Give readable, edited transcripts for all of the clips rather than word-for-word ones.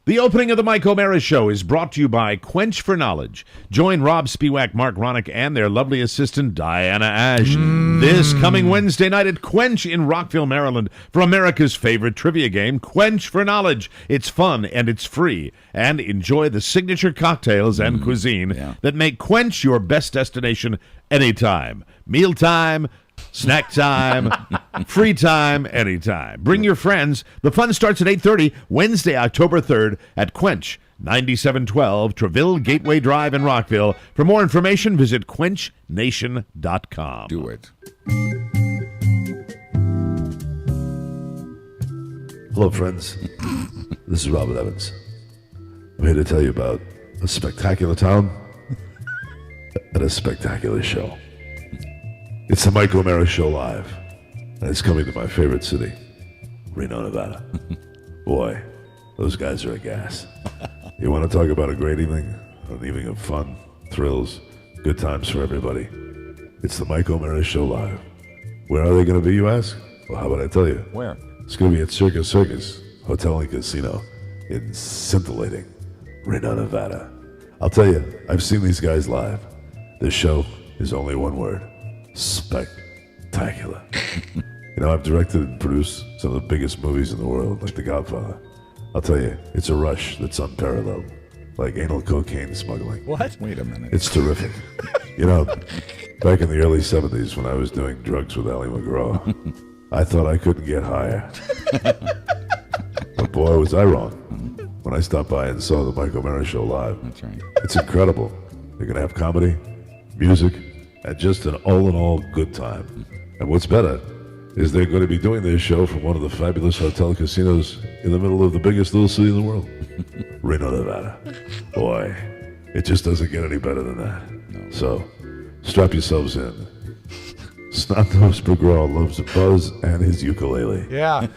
The opening of the Mike O'Mara Show is brought to you by Quench for Knowledge. Join Rob Spiewak, Mark Ronick, and their lovely assistant, Diana Ash, this coming Wednesday night at Quench in Rockville, Maryland, for America's favorite trivia game, Quench for Knowledge. It's fun and it's free. And enjoy the signature cocktails and cuisine that make Quench your best destination anytime. Mealtime, snack time, free time, anytime. Bring your friends. The fun starts at 8:30, Wednesday, October 3rd at Quench, 9712 Treville Gateway Drive in Rockville. For more information, visit quenchnation.com. Do it. Hello, friends. This is Robert Evans. I'm here to tell you about a spectacular town and a spectacular show. It's the Mike O'Mara Show Live, and it's coming to my favorite city, Reno, Nevada. Boy, those guys are a gas. You want to talk about a great evening, an evening of fun, thrills, good times for everybody. It's the Mike O'Mara Show Live. Where are they going to be, you ask? Well, how about I tell you? Where? It's going to be at Circus Hotel and Casino in scintillating Reno, Nevada. I'll tell you, I've seen these guys live. This show is only one word. Spectacular. I've directed and produced some of the biggest movies in the world, like The Godfather. I'll tell you, it's a rush that's unparalleled, like anal cocaine smuggling. What? Wait a minute. It's terrific. Back in the early 70s when I was doing drugs with Ali McGraw, I thought I couldn't get higher. But boy, was I wrong when I stopped by and saw the Mike O'Mara Show Live. That's right. It's incredible. They're going to have comedy, music, and just an all-in-all good time. And what's better is they're going to be doing their show from one of the fabulous hotel casinos in the middle of the biggest little city in the world, Reno, Nevada. Boy, it just doesn't get any better than that. No. So, strap yourselves in. Snot-nosed McGraw loves a Buzz and his ukulele. Yeah.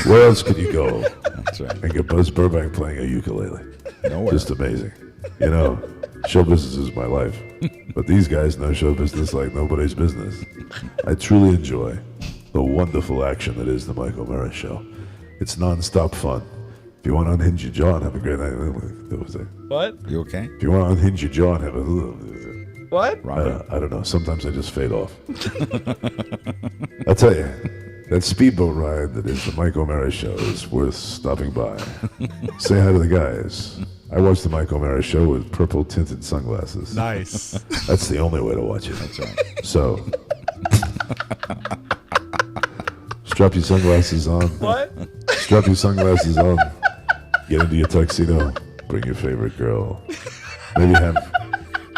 Where else could you go That's right. and get Buzz Burbank playing a ukulele? Nowhere. Just amazing. Show business is my life. But these guys know show business like nobody's business. I truly enjoy the wonderful action that is the Mike O'Mara Show. It's non-stop fun. If you want to unhinge your jaw and have a great night, What? You okay? if you want to unhinge your jaw and have a... What? Robert? I don't know. Sometimes I just fade off. I'll tell you, that speedboat ride that is the Mike O'Mara Show is worth stopping by. Say hi to the guys. I watch the Mike O'Mara Show with purple-tinted sunglasses. Nice. That's the only way to watch it. That's right. So, strap your sunglasses on. What? Strap your sunglasses on. Get into your tuxedo. Bring your favorite girl. Maybe have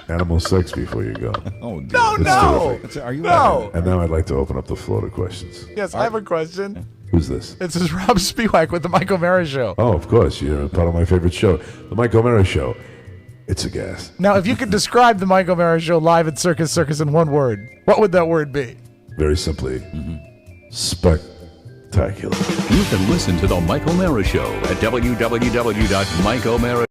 animal sex before you go. Oh, dear. No, It's no. terrific. Are you No. And now I'd like to open up the floor to questions. Yes, I have a question. Who's this? This is Rob Spiewak with the Mike O'Mara Show. Oh, of course. You're a part of my favorite show, the Mike O'Mara Show. It's a gas. Now, if you could describe the Mike O'Mara Show live at Circus in one word, what would that word be? Very simply, spectacular. You can listen to The Mike O'Mara Show at www.mikeomara.com.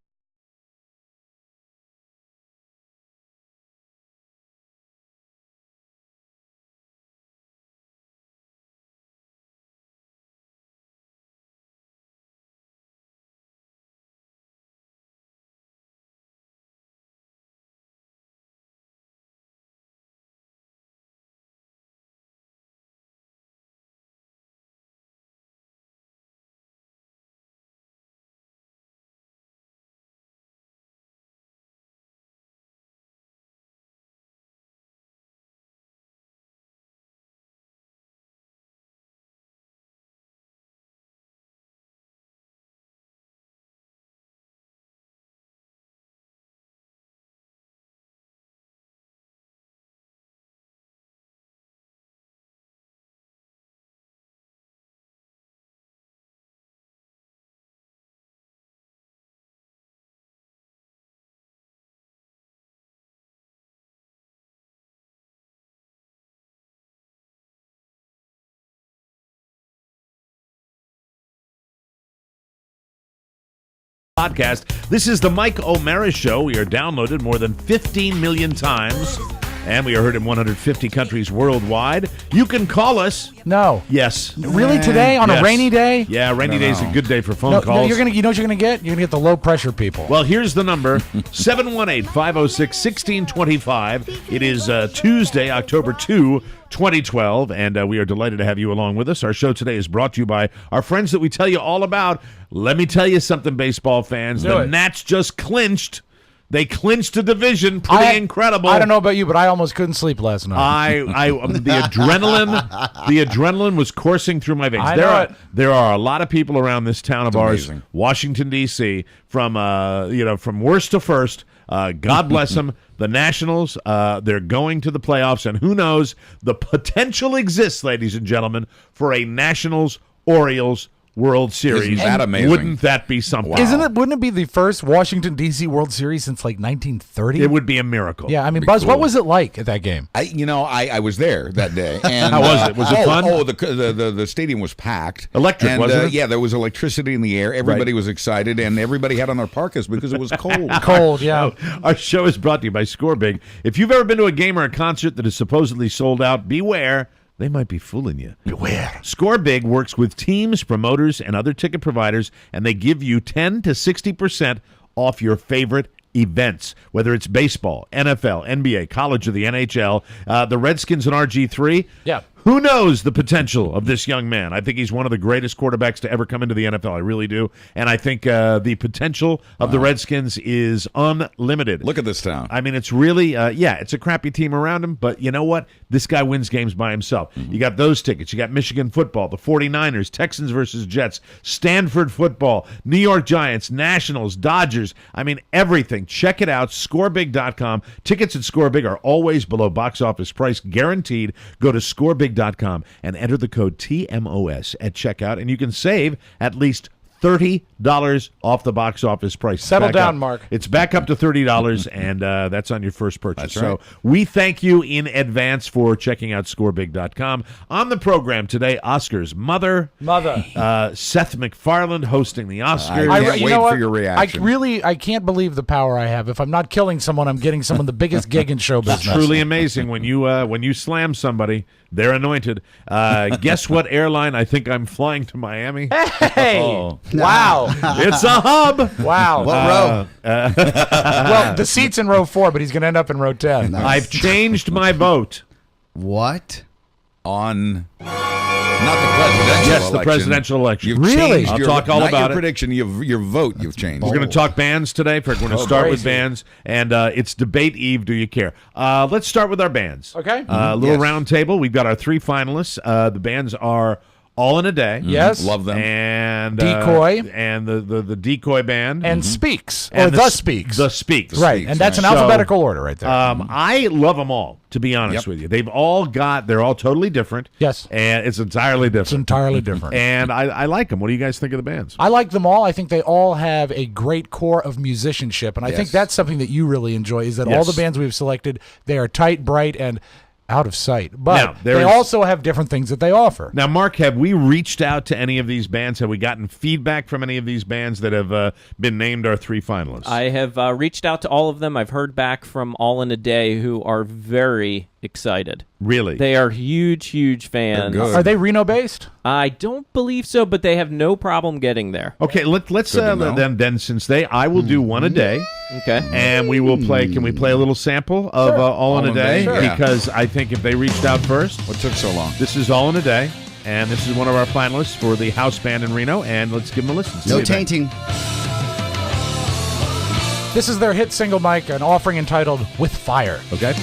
Podcast. This is the Mike O'Mara Show. We are downloaded more than 15 million times. and we are heard in 150 countries worldwide. You can call us. No. Yes. Really today on Yes. a rainy day? Yeah, rainy day's a good day for phone No, calls. you know what you're gonna get? You're gonna get the low pressure people. Well, here's the number, 718-506-1625. It is Tuesday, October 2, 2012, and we are delighted to have you along with us. Our show today is brought to you by our friends that we tell you all about. Let me tell you something, baseball fans. Do The it. Nats just clinched. They clinched a division. Pretty incredible. I don't know about you, but I almost couldn't sleep last night. The adrenaline was coursing through my veins. I know it. There are a lot of people around this town of ours, amazing. Washington D.C., from worst to first. God bless them. The Nationals, they're going to the playoffs, and who knows? The potential exists, ladies and gentlemen, for a Nationals-Orioles World Series. Isn't that amazing? Wouldn't that be something? Wow. Wouldn't it be the first Washington D.C. World Series since like 1930? It would be a miracle. Yeah, I mean, Be Buzz, what cool. was it like at that game? I was there that day. And, How was it? Was it fun? Oh, the stadium was packed. Electric, and, wasn't it? Yeah, there was electricity in the air. Everybody Right. was excited, and everybody had on their parkas because it was cold. Cold, yeah. Our show is brought to you by Score Big. If you've ever been to a game or a concert that is supposedly sold out, beware. They might be fooling you. Beware. Score Big works with teams, promoters, and other ticket providers, and they give you 10 to 60% off your favorite events, whether it's baseball, NFL, NBA, college, or the NHL. The Redskins and RG3. Yeah. Who knows the potential of this young man? I think he's one of the greatest quarterbacks to ever come into the NFL. I really do. And I think the potential of the Redskins is unlimited. Look at this town. I mean, it's really, it's a crappy team around him, but you know what? This guy wins games by himself. You got those tickets. You got Michigan football, the 49ers, Texans versus Jets, Stanford football, New York Giants, Nationals, Dodgers. I mean, everything. Check it out, scorebig.com. Tickets at Score Big are always below box office price, guaranteed. Go to scorebig.com and enter the code TMOS at checkout, and you can save at least $30 off the box office price. Settle Back down, up. Mark. It's back up to $30, and that's on your first purchase. That's right. So we thank you in advance for checking out scorebig.com. On the program today, Oscar's mother, Seth MacFarlane hosting the Oscars. I can't you wait know what? for your reaction. I can't believe the power I have. If I'm not killing someone, I'm getting someone the biggest gig in show business. Truly amazing when you slam somebody, they're anointed. Guess what airline I think I'm flying to Miami? Hey! Oh. Wow. It's a hub. Wow. What row? Well, the seat's in row 4, but he's going to end up in row 10. I've changed my vote. What? On not the presidential Yes, election. the presidential election. You've Really? changed I'll your, talk all not about your it. prediction, your vote you've changed. We're going to talk bands today. We're going to start with crazy. bands, and it's debate eve. Do you care? Let's start with our bands. Okay. A little Yes. round table. We've got our 3 finalists. The bands are All in a Day. Yes. Love them. And Decoy. and the Decoy band. And Speaks. And Or The Speaks. The Speaks. Right. And that's an So, alphabetical order right there. I love them all, to be honest Yep. with you. They're all totally different. Yes. And it's entirely It's different. entirely different. And I like them. What do you guys think of the bands? I like them all. I think they all have a great core of musicianship, and I think Yes. that's something that you really enjoy. Is that all Yes. the bands we've selected, they are tight, bright, and out of sight. Now, But there they is- also have different things that they offer. Now, Mark, have we reached out to any of these bands? Have we gotten feedback from any of these bands that have been named our 3 finalists? I have reached out to all of them. I've heard back from All in a Day, who are very excited. Really? They are huge fans. They're good. Are they Reno based? I don't believe so, but they have no problem getting there. Okay, let's Good to know. then since I will do one a day, Okay. and we will play. Can we play a little sample of All in a Day? Sure. Yeah. Because I think if they reached out first, What took so long? this is All in a Day, and this is one of our finalists for the house band in Reno. And let's give them a listen. See No what they think. tainting. This is their hit single, Mike, an offering entitled With Fire. Okay.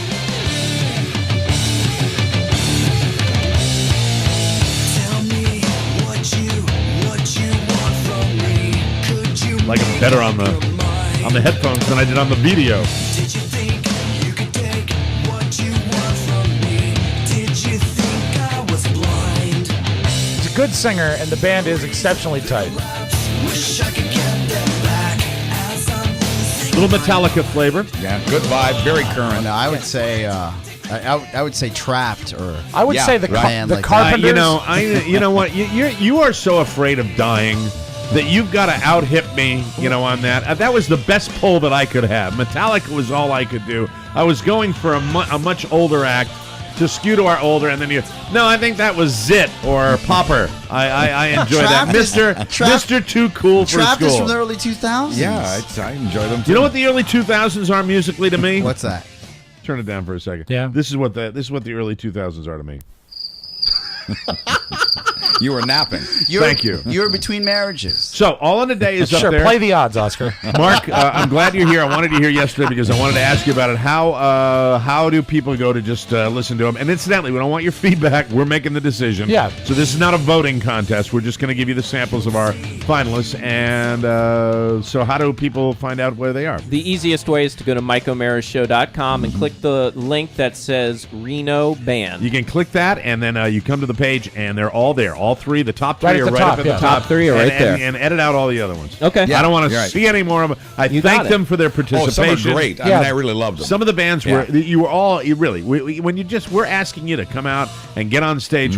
Like it better on the headphones than I did on the video. He's a good singer, and the band is exceptionally tight. Little Metallica flavor. Yeah, good vibe, very current. No, I would say I would say Trapped or I would Yeah, say the right. the Like that. Carpenters. You know what? You are so afraid of dying that you've got to out-hip me, on that. That was the best pull that I could have. Metallica was all I could do. I was going for a much older act to skew to our older, and then no, I think that was Zit or Popper. I enjoy that. Mr. Too Cool for Trapped School. is from the early 2000s. Yeah, I enjoy them too. You know what the early 2000s are musically to me? What's that? Turn it down for a second. Yeah. This is what the early 2000s are to me. You were napping. Thank you. You were between marriages. So, All in a Day is up Sure, there. play the odds, Oscar. Mark, I'm glad you're here. I wanted you here yesterday because I wanted to ask you about it. How do people go to just listen to them? And incidentally, we don't want your feedback. We're making the decision. Yeah. So this is not a voting contest. We're just going to give you the samples of our finalists. And so how do people find out where they are? The easiest way is to go to MikeO'MaraShow.com and click the link that says Reno Band. You can click that, and then you come to the page, and they're all there. All three. The top three Right at are the right top, up at yeah. the top. Top three are and, right there. And edit out all the other ones. Okay. I don't want to you're right. see any more of them. I You thank got it. them for their Oh, some participation. are great. I Yeah. mean, I really loved them. Some of the bands Yeah. when you just, we're asking you to come out and get on stage.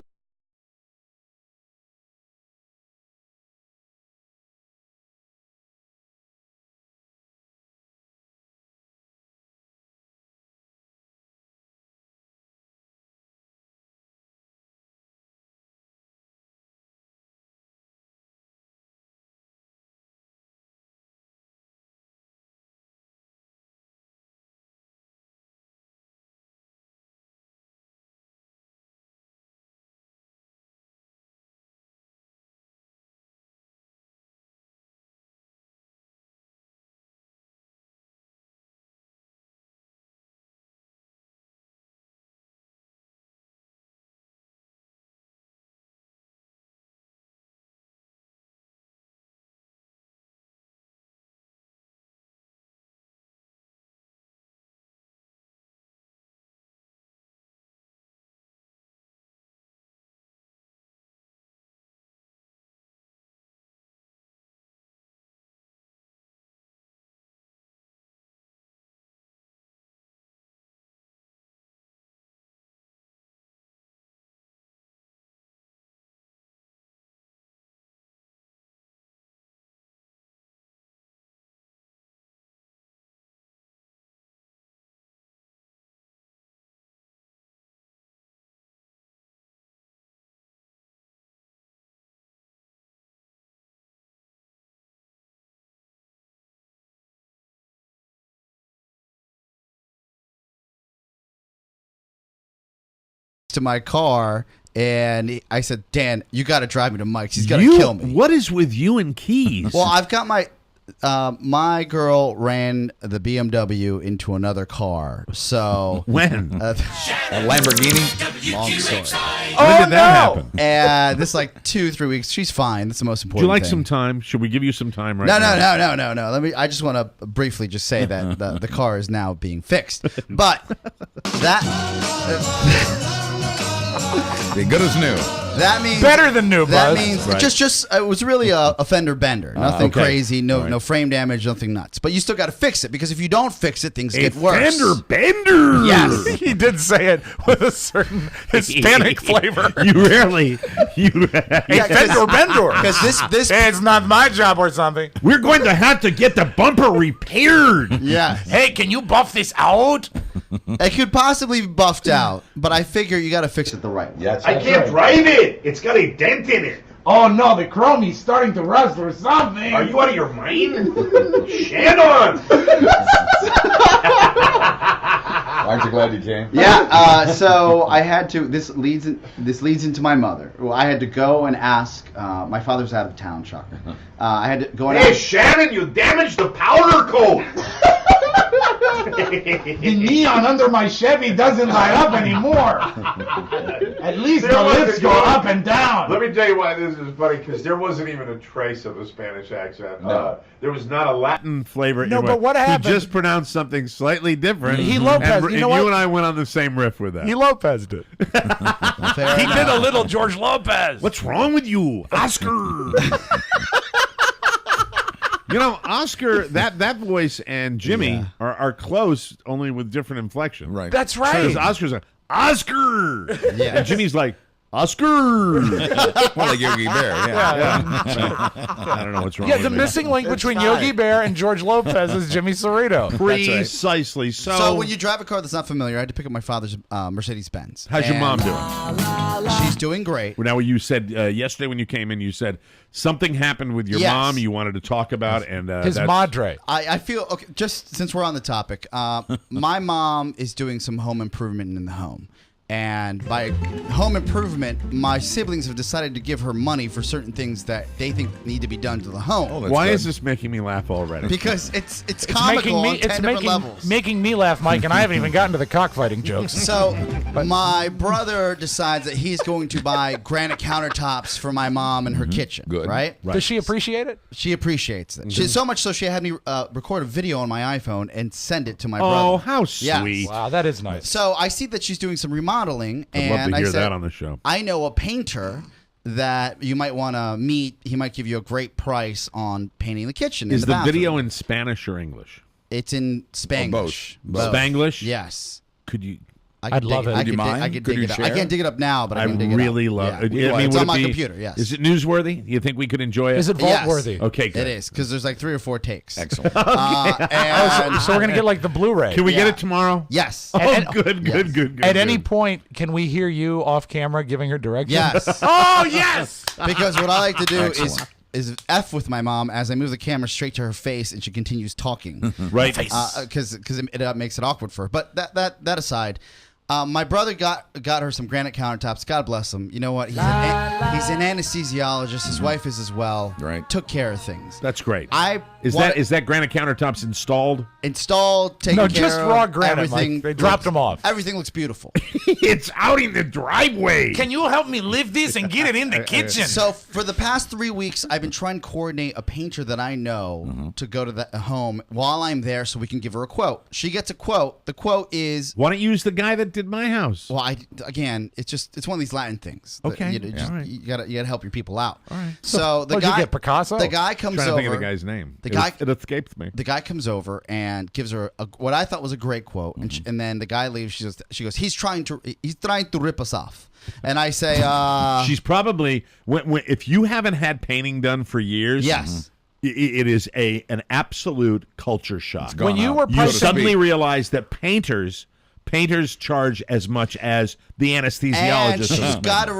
To my car, and I said, Dan, you got to drive me to Mike's. He's going to kill me. What is with you and keys? Well, I've got my girl ran the BMW into another car. So when? A Lamborghini? long story. When did that happen? And this is like 2-3 weeks. She's fine. That's the most Would important you like thing. some time? Should we give you some time right No, now? no. I just want to briefly just say that the car is now being fixed. But that Be good as new. that means Better than new, That Buzz. means Right. just it was really a fender bender. Nothing okay. crazy, no All right. no frame damage, nothing nuts. But you still got to fix it because if you don't fix it, things A get worse. fender bender. Yes. He did say it with a certain Hispanic flavor. You rarely. You. Hey, Fender Bender. Because this Hey, it's not my job or something. We're going to have to get the bumper repaired. yeah, Hey, can you buff this out? it could possibly be buffed out, but I figure you got to fix it the right way. I can't drive it. It's got a dent in it. Oh no, the chromie's starting to rust or something. Are you out of your mind? Shannon! Aren't you glad you came? Yeah, so I had to. This leads into my mother. Well, I had to go and ask. My father's out of town, shocker. I had to go and Hey, ask. Shannon, you damaged the powder coat. The neon under my Chevy doesn't light up anymore. At least There the wasn't lips go going- up and down. Let me tell you why this is funny, because there wasn't even a trace of a Spanish accent. No. There was not a Latin. Flavor. No, in but what happened- He just pronounced something slightly different. He Lopez- And, you and know what? you and I went on the same riff with that. He Lopez'd it. Fair He enough. did a little George Lopez. What's wrong with you, Oscar? You know, Oscar, that voice and Jimmy are close, only with different inflection. Right. That's Because right. Oscar's like, Oscar! Yeah. And Jimmy's like, Oscar. More like Yogi Bear. Yeah. I don't know what's wrong. Yeah, with the me. missing link between Yogi Bear and George Lopez is Jimmy Cerrito. Precisely. So when you drive a car that's not familiar, I had to pick up my father's Mercedes-Benz. How's your mom doing? She's doing great. Now, you said yesterday when you came in, you said something happened with your Yes. mom you wanted to talk about, and His madre. I feel okay. Just since we're on the topic, my mom is doing some home improvement in the home, and by home improvement, my siblings have decided to give her money for certain things that they think need to be done to the home. Why is this making me laugh already? Because it's comical on 10 different levels. making me laugh, Mike, and I haven't even gotten to the cockfighting jokes. So my brother decides that he's going to buy granite countertops for my mom in her kitchen. Good. Right? Does she appreciate it? She appreciates it. So much so she had me record a video on my iPhone and send it to my brother. Oh, how Yes. sweet! Wow, that is nice. So I see that she's doing some remodeling, I'd and love to I hear said, that on the show. I know a painter that you might want to meet. He might give you a great price on painting the kitchen. Is in the bathroom. video in Spanish or English? It's in Spanglish. both. Spanglish? Yes. Could you? I'd love it. I Would you could mind? I could Could dig you it up. share? I can't dig it up now, but I I can dig it up. really love it. Yeah. I mean, It's would on it my be- computer. Yes. Is it newsworthy? You think we could enjoy it? Is it vault Yes. worthy? Okay, good. It is because there's like 3 or 4 takes. Excellent. And So we're gonna get like the Blu-ray. Can we get Yeah. it tomorrow? yes. Oh, And- good. At any point, can we hear you off camera giving her directions? Yes. Oh yes. Because what I like to do Excellent. is F with my mom as I move the camera straight to her face and she continues talking. right. Because it makes it awkward for her. But that aside, my brother got her some granite countertops. God bless him. You know what? He's an anesthesiologist. His wife is as well. Right. Took care of things. That's great. Is Is that granite countertops installed? installed? Taken No, care just of, raw granite, Everything. Mike. They dropped them off. Everything looks beautiful. It's out in the driveway. Can you help me lift this and get it in the kitchen? So for the past 3 weeks, I've been trying to coordinate a painter that I know to go to the home while I'm there, so we can give her a quote. She gets a quote. The quote is, Why don't you use the guy that did my house? well, it's one of these Latin things. that, Okay. you know, All right. you gotta help your people out. All right. So the what'd you guy, get, Picasso? the guy comes I'm trying to over. think of the guy's name. The guy- it escapes me. The guy comes over and gives her what I thought was a great quote, and then the guy leaves. She goes, he's trying to rip us off, and I say, She's probably if you haven't had painting done for years. yes. It is an absolute culture shock. gone When you out. were You pricing, suddenly realize that painters charge as much as the And anesthesiologist. he's got to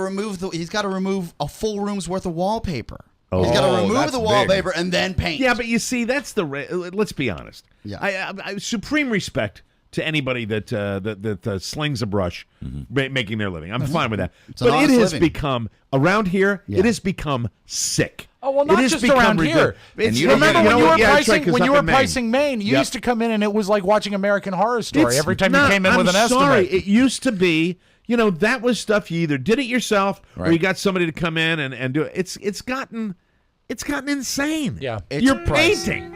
remove a full room's worth of wallpaper. Oh. He's got to Oh, remove that's the big. wallpaper and then paint. Yeah, but you see, that's let's be honest. Yeah. I supreme respect to anybody that slings a brush making their living. I'm fine with that. an But it honest has living. become around here. Yeah. It has become sick. Oh well, It not has just become around ridiculous. here. It's- you don't Remember get- when you were yeah, that's right, pricing 'cause when up you were in Maine. pricing Maine? You Yep. used to come in and it was like watching American Horror Story It's every time not- you came in with an I'm sorry. estimate. It used to be, that was stuff you either did it yourself or Right. you got somebody to come in and do it. It's gotten insane. Yeah. It's You're pricey. painting.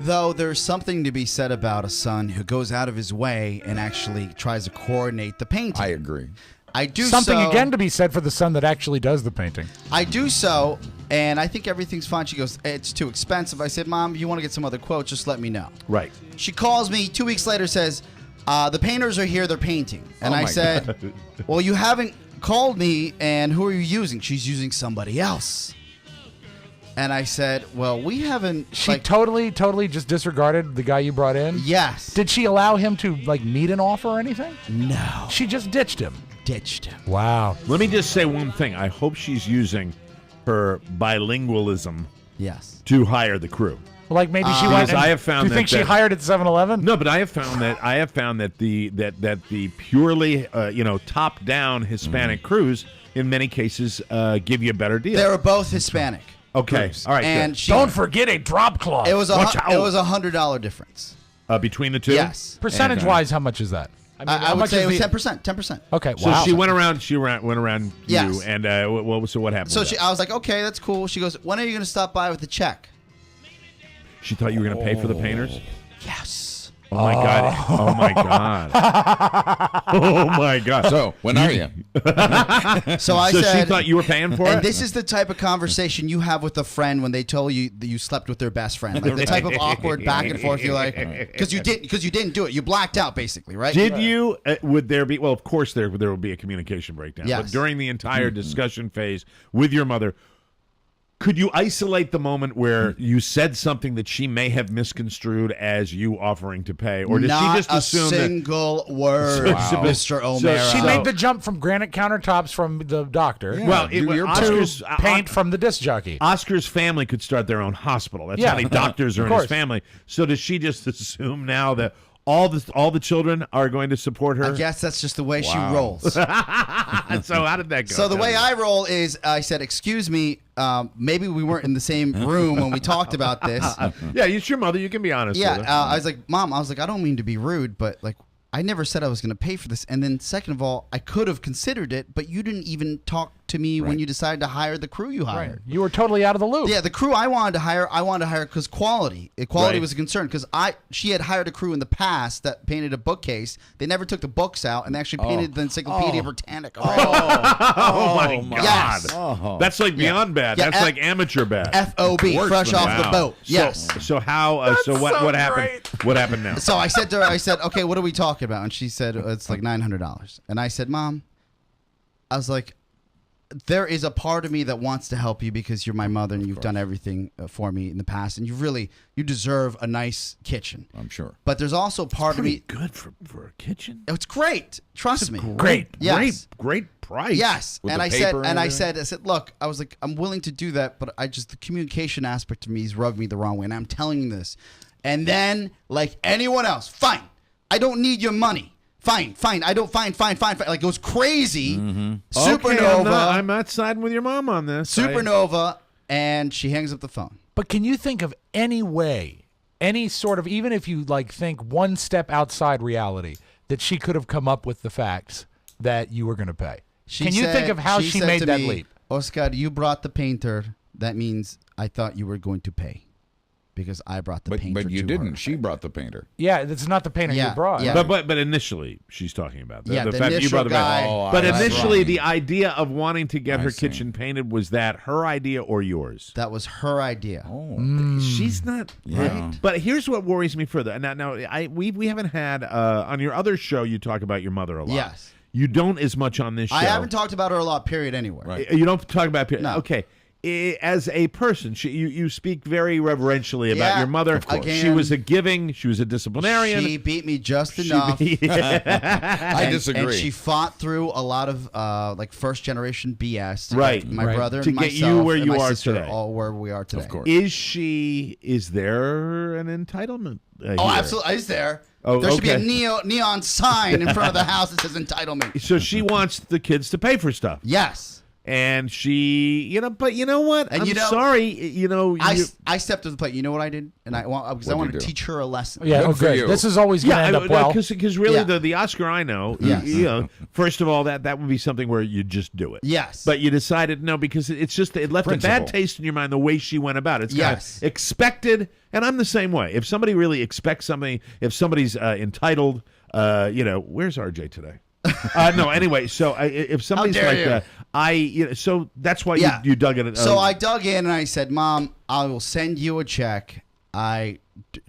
Though there's something to be said about a son who goes out of his way and actually tries to coordinate the painting. I agree. I do Something so, again to be said for the son that actually does the painting. I do so, and I think everything's fine. She goes, it's too expensive. I said, Mom, if you want to get some other quotes, just let me know. Right. She calls me 2 weeks later, says, the painters are here, they're painting. And Oh I my said, well, you haven't called me, and who are you using? She's using somebody else. And I said, well, we haven't. She totally just disregarded the guy you brought in? Yes. Did she allow him to meet an offer or anything? No. She just ditched him. Ditched him. Wow. Let me just say one thing. I hope she's using her bilingualism Yes. to hire the crew. Like maybe she Because went. And, I have found do you think that- she hired at 7-Eleven? No, but I have found that the purely top down Hispanic crews in many cases give you a better deal. They were both Hispanic. Okay. crews. All right, And good. she, Don't forget a drop clause. it was Watch out. $100 difference. Between the two. Yes. Percentage wise, how much is that? I how would much say is it was the- 10%. 10%. Okay. So wow. she went around. She went around Yes. you, and what happened? So with that? I was like, okay, that's cool. She goes, when are you going to stop by with the check? She thought you were going to pay for the painters. Yes. Oh my god! Oh my god! Oh my god! So, when are you? So I So said, she thought you were paying for and it. this is the type of conversation you have with a friend when they tell you that you slept with their best friend. Like the type of awkward back and forth. You're like, because you didn't do it. You blacked out basically, right? Did you? Would there be? Well, of course there will be a communication breakdown. Yes. But during the entire discussion phase with your mother, could you isolate the moment where you said something that she may have misconstrued as you offering to pay, or did Not she just assume a single word, Wow. Mr. O'Mara? She So- made the jump from granite countertops from the doctor that? Well, you're Oscar's paint from the disc jockey. Oscar's family could start their own hospital. That's Yeah. how many doctors are Of in his course. family. So does she just assume now that all the children are going to support her? I guess that's just the way she rolls. So how did that go? So the Tell way me. I roll is I said, excuse me, maybe we weren't in the same room when we talked about this. Yeah, it's your mother. You can be honest. Yeah, with her. I was like, Mom, I don't mean to be rude, but like, I never said I was going to pay for this. And then second of all, I could have considered it, but you didn't even talk to me when you decided to hire the crew you hired. You were totally out of the loop. Yeah, the crew I wanted to hire because quality. Quality Right. was a concern because she had hired a crew in the past that painted a bookcase. They never took the books out and they actually painted the Encyclopedia Britannica. Oh my god! Yes. That's like beyond bad. Yeah, That's like amateur bad. FOB, fresh off the Wow. boat. Yes. So how? So what happened? great. What happened now? So I said to her, okay, what are we talking about? And she said, it's like $900. And I said, Mom, I was like, there is a part of me that wants to help you because you're my mother and you've done everything for me in the past. And you deserve a nice kitchen. I'm sure. But there's also part of me. Pretty good for a kitchen. It's great. Trust me. Great, Yes. great price. Yes, With and the I paper said, and I everything? said, look, I was like, I'm willing to do that, but the communication aspect of me has rubbed me the wrong way, and I'm telling you this. And then, like anyone else, fine, I don't need your money. Fine, I don't, fine. Like it was crazy. Supernova. Okay, I'm not siding with your mom on this. Supernova, and she hangs up the phone. But can you think of any way, any sort of, even if you like think one step outside reality, that she could have come up with the facts that you were going to pay? Can you think of how she said made to that me, leap? Oscar, you brought the painter. That means I thought you were going to pay because I brought the painter. But you to didn't. her. She brought the painter. Yeah, it's not the painter Yeah, you brought. yeah. But initially, she's talking about Yeah, the fact that you initial brought the guy- Oh, But that's initially, wrong. the idea of wanting to get I her see. kitchen painted, was that her idea or yours? That was her idea. She's not right. But here's what worries me further. Now, we haven't had on your other show. You talk about your mother a lot. Yes. You don't as much on this show. I haven't talked about her a lot, period, anywhere. Right. You don't talk about. No. Okay. As a person, you speak very reverentially about Yeah, your mother. of course. She was a disciplinarian. She beat me just enough. I disagree. And she fought through a lot of like first generation BS. To Right. get my Right. brother To and get you myself where and you my are sister today. all where we are today. Of course. Is there an entitlement? Oh, here? absolutely. Is there? Oh, there should be a okay. neon sign in front of the house that says entitlement. So she wants the kids to pay for stuff. Yes. And she, but you know what? And I'm you know- sorry. I stepped to the plate. You know what I did? And I want because I What'd want you to do? teach her a lesson. Yeah, Good for okay. you. This is always going to end up well. because really Yeah. the Oscar I know, Yes. first of all, that would be something where you just do it. Yes. But you decided no because it left a bad Principle. taste in your mind the way she went about it. It's Yes. kind of expected, and I'm the same way. If somebody really expects something, if somebody's entitled, where's RJ today? No, anyway. So if somebody's dare like you. so that's why Yeah. you dug in. So I dug in and I said, Mom, I will send you a check. I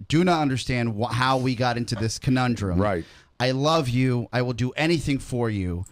do not understand how we got into this conundrum. Right. I love you. I will do anything for you.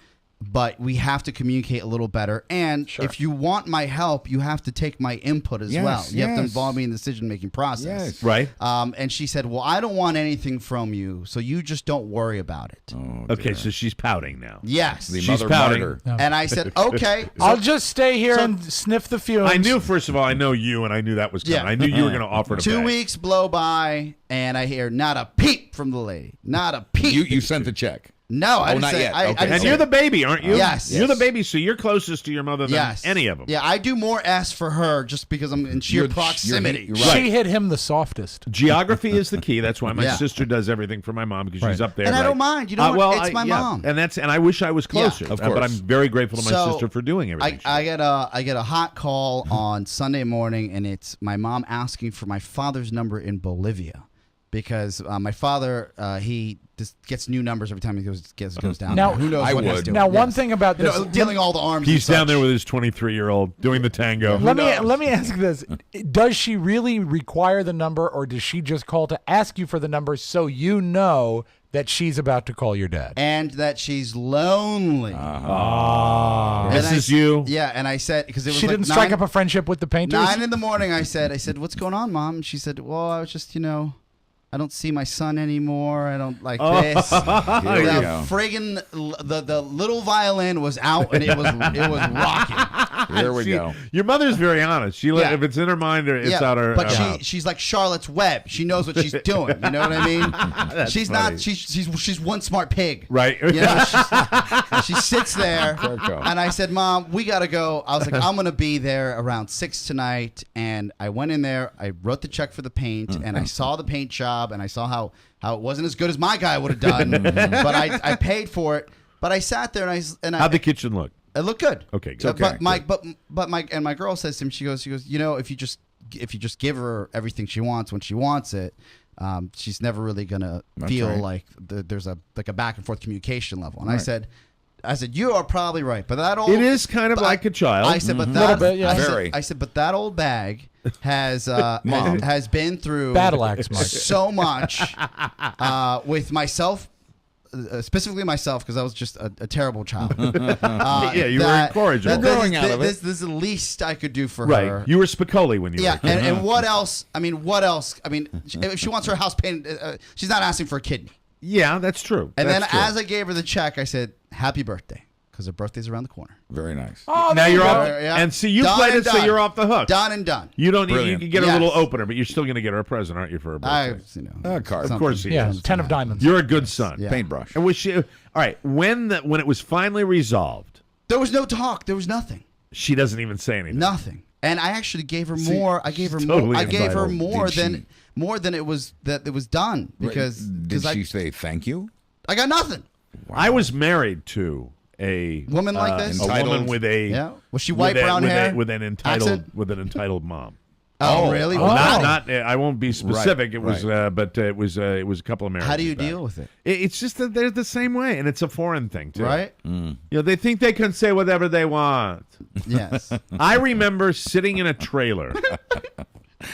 But we have to communicate a little better. And if you want my help, you have to take my input as Yes, well. You have to yes. involve me in the decision-making process. Yes. right. And she said, well, I don't want anything from you, so you just don't worry about it. Oh, Okay, dear. so she's pouting now. Yes. The She's mother pouting. martyr. And I said, okay. I'll just stay here and sniff the fumes. I knew, first of all, I know you, and I knew that was coming. Yeah. I knew you were going to offer to 2 pay. weeks blow by, and I hear not a peep from the lady. Not a peep. You sent the check. No, I didn't not say yet. I Okay. didn't And say you're it. the baby, aren't you? Yes. You're the baby, so you're closest to your mother than Yes. any of them. Yeah, I do more S for her just because I'm in sheer proximity. you're She hit him the softest. Geography is the key. That's why my Yeah. sister does everything for my mom because she's up there. And I right? don't mind. You know what? It's my yeah. mom. And I wish I was closer. of But I'm course. very grateful to my So, sister for doing everything. I get a hot call on Sunday morning, and it's my mom asking for my father's number in Bolivia. because my father he just gets new numbers every time he goes down. Now- there. Who knows I what he's would. doing? Now, one Yes. thing about You this, know, dealing all the arms. He's and down there such. with his 23-year-old doing the tango. let me ask this: does she really require the number, or does she just call to ask you for the number so you know that she's about to call your dad? and that she's lonely. Ah. And This I- is you. Yeah, and I said because it was She like didn't strike 9 up a friendship with the painters. 9 in the morning. I said, what's going on, Mom? And she said, well, I was just, I don't see my son anymore. I don't like this. Here we The go. friggin' the little violin was out and it was rocking. Here we See, go. Your mother's very honest. She Yeah. if it's in her mind, or it's out her. but mouth. she's like Charlotte's Web. She knows what she's doing. You know what I mean? She's funny. not. She's one smart pig. Right. You know, she sits there, Coco. and I said, "Mom, we gotta go." I was like, "I'm gonna be there around 6 tonight," and I went in there. I wrote the check for the paint, and I saw the paint job, and I saw how it wasn't as good as my guy would have done, but I paid for it. But I sat there and I How'd the kitchen look? it looked good. Okay, So, good. but my girl says to him, she goes, if you just give her everything she wants when she wants it, she's never really gonna feel right. like there's a back and forth communication level. And I said, you are probably right, but that old It is kind of but like a child. I said, but Little that bit, yeah. Very. I said, but that old bag has has been through Battle axe, Mike. so much with myself. Specifically myself, because I was just a terrible child. Yeah, you were incorrigible. This, Growing out of this is the least I could do for right. her. You were Spicoli when you Yeah, were. and what else? I mean, what else? I mean, if she wants her house painted, she's not asking for a kidney. Yeah, that's true. And That's then true. as I gave her the check, I said, "Happy birthday," because her birthday's around the corner. Very nice. Oh, now there you're you off, go. Yeah. and see you Done played and it, so done. you're off the hook. Done and done. You don't need. You Brilliant. can get a Yes. little opener, but you're still going to get her a present, aren't you, for her birthday? A card. Of course he Yeah, is. 10 of diamonds. You're a good son. Yeah. Paintbrush. And was she? All right. When it was finally resolved, There was no talk. There was nothing. she doesn't even say anything. Nothing. And I actually gave her more. I gave her she's more. totally I gave her entitled. more than it was done because Did I she say thank you? I got nothing. I was married to a Woman like this? a woman Entitled. with a Yeah. Was she white, with a- brown with a- hair? with an entitled Accent? mom. Oh, really? Well, Wow. not. I won't be specific. It was, right. but it was a couple of marriages. How do you back. deal with it? It's just that they're the same way, and it's a foreign thing too. Right? You know, they think they can say whatever they want. Yes. I remember sitting in a trailer,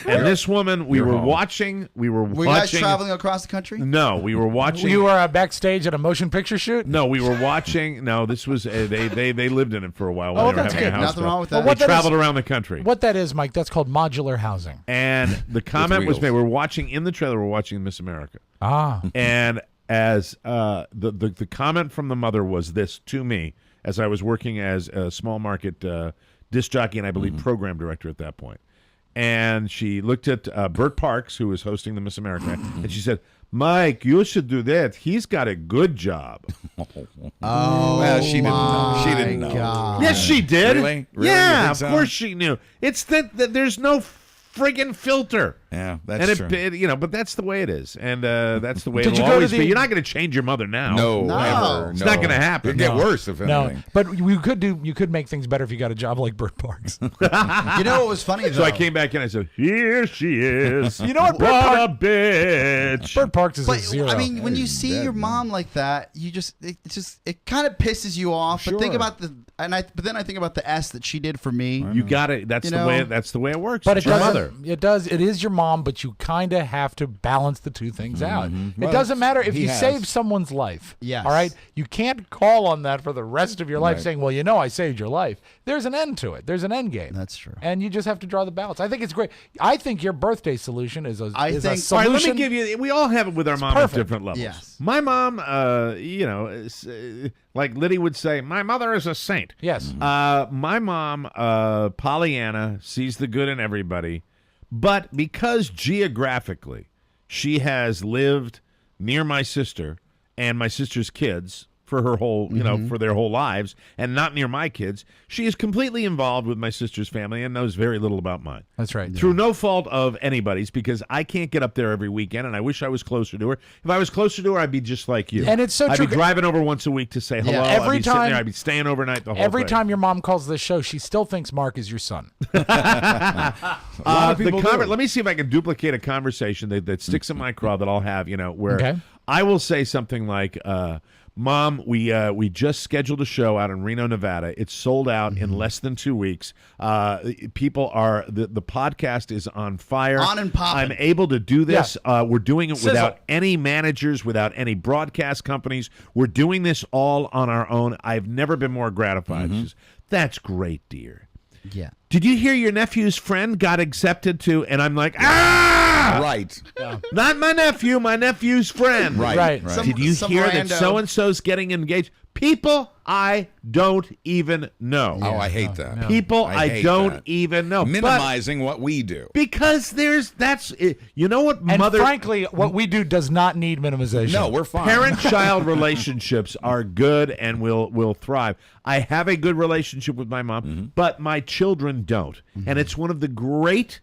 and this woman, we You're were home. watching. We were Were you guys watching. traveling across the country? No, we were watching. You were backstage at a motion picture shoot? No, we were watching. No, this was they lived in it for a while. When Oh, they were that's having a good. house Nothing built. wrong with that. Well, They what that traveled is- around the country. What that is, Mike, that's called modular housing. And the comment was wheels. made. We're watching in the trailer. We're watching Miss America. Ah. And as the comment from the mother was this to me, as I was working as a small market disc jockey and I believe program director at that point. And she looked at Bert Parks, who was hosting the Miss America, and she said, "Mike, you should do that. He's got a good job." Oh, Well, she didn't know. She didn't know. God. Yes, she did. Really? Really? You Yeah, think of so? course she knew. It's that there's no friggin' filter. Yeah, that's And true. but that's the way it is, and that's the way Did it'll you go to always the- be. You're not going to change your mother now. No, No. ever. It's no. not gonna happen. It'd get No. worse if No, anything. but you could make things better if you got a job like Bert Parks. You know what was funny though? So I came back and I said, "Here she is. You know what, Bert What Park- a bitch." Bert Parks is a But zero. I mean, when you see dead, your man. mom like that, it kind of pisses you off. But think Sure. about but then I think about the S that she did for me. You got it. That's You the know, way. That's the way it works. but It's it your doesn't. mother. It does. It is your mom, but you kind of have to balance the two things out. Well, It doesn't matter if he you has. save someone's life. Yes. All right. You can't call on that for the rest of your life, Right. saying, "Well, I saved your life." There's an end to it. There's an end game. That's true. And you just have to draw the balance. I think it's great. I think your birthday solution is a I is a think- All right, solution. let me give you. We all have it with our mom perfect. at different levels. Yes. My mom, like Liddy would say, my mother is a saint. Yes. My mom, Pollyanna, sees the good in everybody, but because geographically she has lived near my sister and my sister's kids for her whole, for their whole lives, and not near my kids. She is completely involved with my sister's family and knows very little about mine. That's right. Through no fault of anybody's, because I can't get up there every weekend, and I wish I was closer to her. If I was closer to her, I'd be just like you. And it's so I'd true. be driving over once a week to say hello. Every I'd be sitting time- there, I'd be staying overnight the whole Every thing. time your mom calls this show, she still thinks Mark is your son. Let me see if I can duplicate a conversation that sticks in my craw that I'll have, where I will say something like, Mom, we just scheduled a show out in Reno, Nevada. It's sold out in less than 2 weeks. People are the podcast is on fire. On and popping. I'm able to do this. We're doing it Sizzle. without any managers, without any broadcast companies. We're doing this all on our own. I've never been more gratified. She says, that's great, dear. Yeah. Did you hear your nephew's friend got accepted to? And I'm like, ah! Right. Not my nephew, my nephew's friend. Right. Did you Some hear that rando. so-and-so's getting engaged? People I don't even know. Oh, I hate that. People I I hate don't that. even know. But Minimizing what we do. because you know what And mother... frankly, what we do does not need minimization. No, we're fine. Parent-child relationships are good and will thrive. I have a good relationship with my mom, but my children don't. And it's one of the great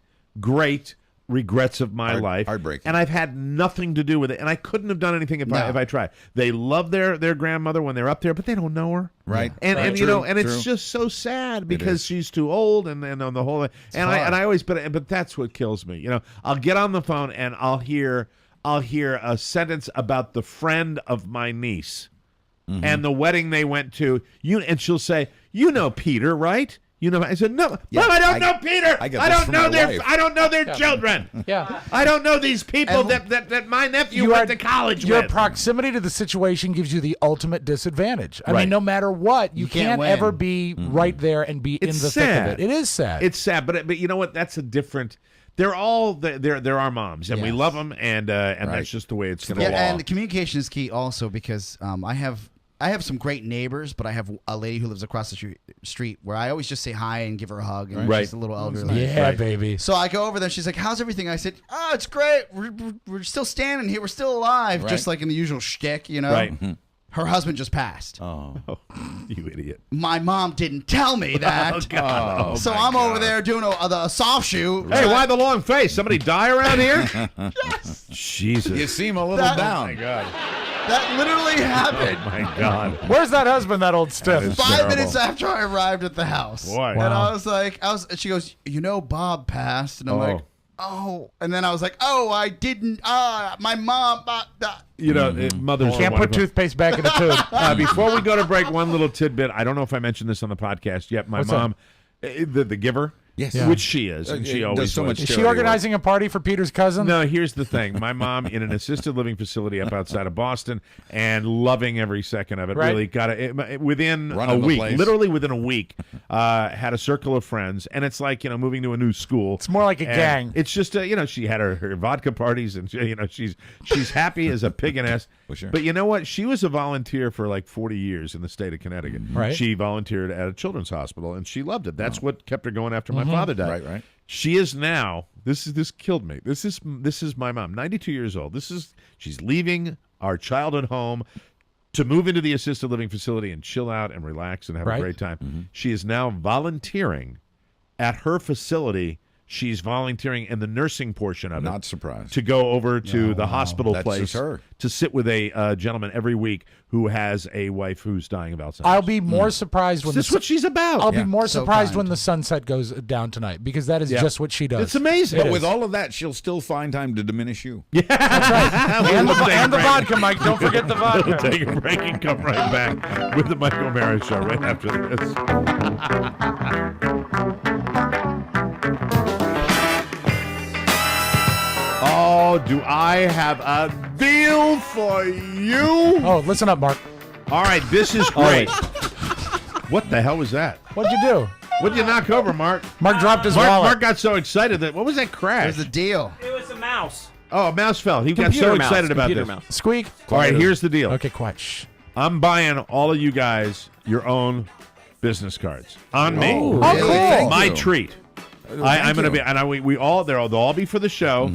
regrets of my life. Heartbreaking. And I've had nothing to do with it. And I couldn't have done anything if I tried. They love their grandmother when they're up there, but they don't know her. Right. And Right. and True, it's true. just so sad because is. she's too old and on the whole I always but that's what kills me. I'll get on the phone and I'll hear a sentence about the friend of my niece and the wedding they went to. And she'll say, Peter, right? I said, no, Yeah, Mom, I don't I- know Peter. I get I this don't from know my their wife. I don't know their children. Yeah. I don't know these people And- that my nephew went to college Your with. proximity to the situation gives you the ultimate disadvantage. I Right. mean, no matter what, you can't can't win. ever be right there and be It's in the thick sad. of it. It is sad. It's sad, but you know what? That's a different. They're all they're our moms, and we Yes. love them, and that's just the way it's going to Yeah, be. and the communication is key also because I have some great neighbors, but I have a lady who lives across the street where I always just say hi and give her a hug, and Right. she's a little elderly. yeah, baby. So I go over there. She's like, "How's everything?" I said, "Oh, it's great. We're still standing here. We're still alive, Right. just like in the usual shtick, Right. Her husband just passed. Oh. You idiot. My mom didn't tell me that. Oh, So my I'm over God. there doing the soft shoe. Hey, why the long face? Somebody die around here? Yes. Jesus. You seem a little That- down. God. That literally happened. Oh my God. Where's that husband, that old stiff? is 5 terrible. minutes after I arrived at the house. Boy. And Wow. I was like, she goes, Bob passed. And I'm Oh. like, oh. And then I was like, oh, I didn't. My mom. Mothers Can't are put wonderful. toothpaste back in the tube. Before we go to break, one little tidbit. I don't know if I mentioned this on the podcast yet. My What's mom, the giver, Yes. Yeah. which she is, and she Does always so was. much Is she charity organizing a party for Peter's cousin? No, here's the thing. My mom in an assisted living facility up outside of Boston and loving every second of it. Right. Really got it within Running a the week, place. literally within a week, had a circle of friends. And it's like, moving to a new school. It's more like a And gang. It's just, she had her vodka parties and, she's happy as a pig in ass. Well, sure. But you know what? She was a volunteer for like 40 years in the state of Connecticut. Right. She volunteered at a children's hospital and she loved it. That's what kept her going after my father died. Right. She is now. This killed me. This is my mom, 92 years old. She's leaving our childhood home to move into the assisted living facility and chill out and relax and have Right. a great time. She is now volunteering at her facility. She's volunteering in the nursing portion of it. Not surprised. To go over to the hospital That's place just her. to sit with a gentleman every week who has a wife who's dying of Alzheimer's. I'll be more surprised when This is what she's about. I'll be Yeah. more So surprised kind. when the sunset goes down tonight because that is Yeah. just what she does. It's amazing. But with all of that, she'll still find time to diminish you. and the vodka, Mike. Don't forget the We'll vodka. take a break and come right back with the Michael Mara Show right after this. Oh, do I have a deal for you? Oh, listen up, Mark. All right, this is great. What the hell was that? What'd you do? What'd you knock over, Mark? Mark dropped his Mark wallet. got so excited that what was that crash? There's the deal. It was a mouse. Oh, a mouse fell. He got Computer so mouse, excited about computer this. mouse. Squeak. All right, here's the deal. Okay, quiet. Shh. I'm buying all of you guys your own business cards on me. Oh, cool. Thank My you. treat. I'm going to be, and we all they'll all be for the show.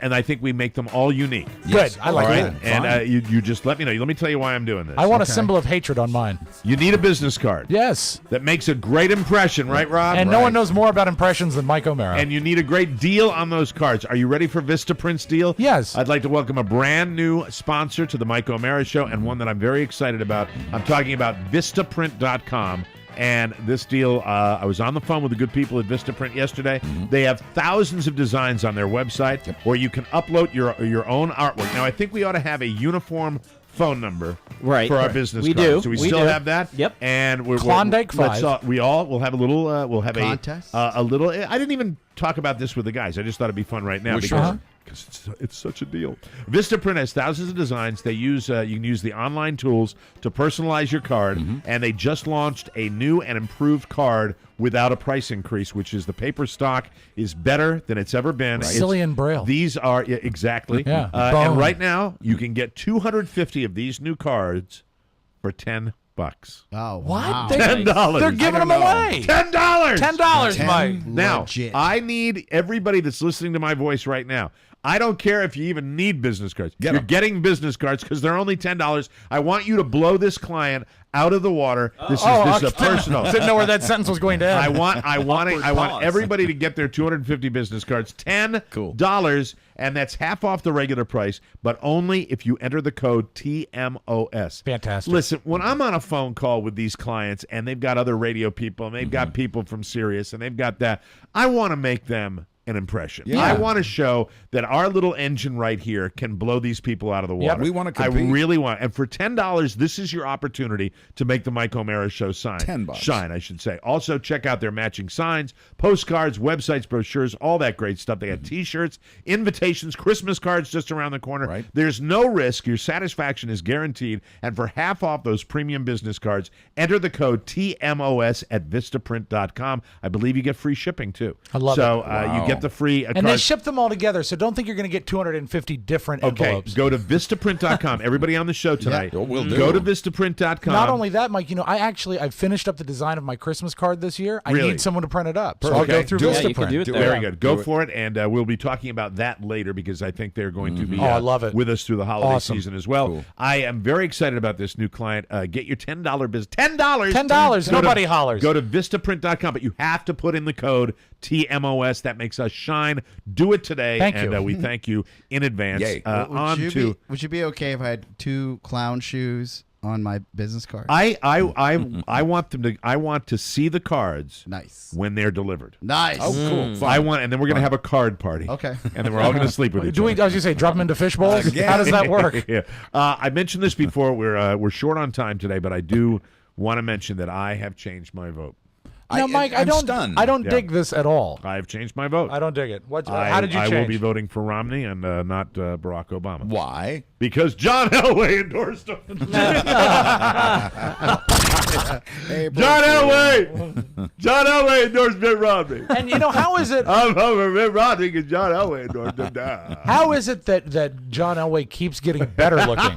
And I think we make them all unique. Good. I like that. And you just let me know. Let me tell you why I'm doing this. I want a symbol of hatred on mine. You need a business card. Yes. That makes a great impression, right, Rob? And no one knows more about impressions than Mike O'Mara. And you need a great deal on those cards. Are you ready for Vistaprint's deal? Yes. I'd like to welcome a brand new sponsor to the Mike O'Mara Show, and one that I'm very excited about. I'm talking about Vistaprint.com. And this deal, I was on the phone with the good people at Vistaprint yesterday. They have thousands of designs on their website where you can upload your own artwork. Now, I think we ought to have a uniform phone number for our business cards. Do. Do we We still do. have that? Yep. And Klondike 5. We all will have a little. We'll have Contest? a little. I didn't even talk about this with the guys. I just thought it'd be fun right now because it's such a deal. Vistaprint has thousands of designs. They use you can use the online tools to personalize your card, and they just launched a new and improved card without a price increase, which is the paper stock is better than it's ever been. Cillian Braille. These are exactly. Yeah. And right now you can get 250 of these new cards for $10. Oh, What? wow. $10. They're giving them away. $10. $10, Mike. Now, Legit. I need everybody that's listening to my voice right now. I don't care if you even need business cards. You're getting business cards because they're only $10. I want you to blow this client out of the water. This is a personal. Didn't know where that sentence was going to end. I want everybody to get their 250 business cards. $10, and that's half off the regular price, but only if you enter the code TMOS. Fantastic. Listen, when I'm on a phone call with these clients, and they've got other radio people, and they've got people from Sirius, and they've got that, I want to make them an impression. Yeah. I want to show that our little engine right here can blow these people out of the water. we want to I compete. really want. And for $10, this is your opportunity to make the Mike O'Mara Show $10. shine, I should say. Also, check out their matching signs, postcards, websites, brochures, all that great stuff. They got T-shirts, invitations, Christmas cards just around the corner. Right. There's no risk. Your satisfaction is guaranteed. And for half off those premium business cards, enter the code TMOS at Vistaprint.com. I believe you get free shipping, too. I love it. You get the free And they ship them all together, so don't think you're going to get 250 different envelopes. Go to Vistaprint.com. Everybody on the show tonight, we'll do. go to Vistaprint.com. Not only that, Mike, I finished up the design of my Christmas card this year. I Really? need someone to print it up. So Perfect. I'll go through Do it. Vistaprint. Yeah, you can do it there. Very good. Go for it, and we'll be talking about that later because I think they're going to be I love it. with us through the holiday Awesome. season as well. Cool. I am very excited about this new client. Get your $10 business. $10. $10. Nobody hollers. Go to Vistaprint.com, but you have to put in the code TMOS. That makes us shine. Do it today. Thank and you. We thank you in advance. Yay. Would you be okay if I had 2 clown shoes on my business card? I want them to. I want to see the cards Nice. when they're delivered. Nice. Oh, cool. Fun. I want, and then we're gonna have a card party. Okay. And then we're all gonna sleep with each I was other. going to say, drop them into fish bowls? Yeah. How does that work? Yeah. I mentioned this before. We're short on time today, but I do want to mention that I have changed my vote. Now, Mike, I'm I don't stunned. I don't Yeah. dig this at all. I have changed my vote. I don't dig it. How did you I change? will be voting for Romney and not Barack Obama. Why? Because John Elway endorsed him. Hey, John Elway endorsed Mitt Romney. And how is it? I'm over Mitt Romney because John Elway endorsed him. Nah. How is it that John Elway keeps getting better looking?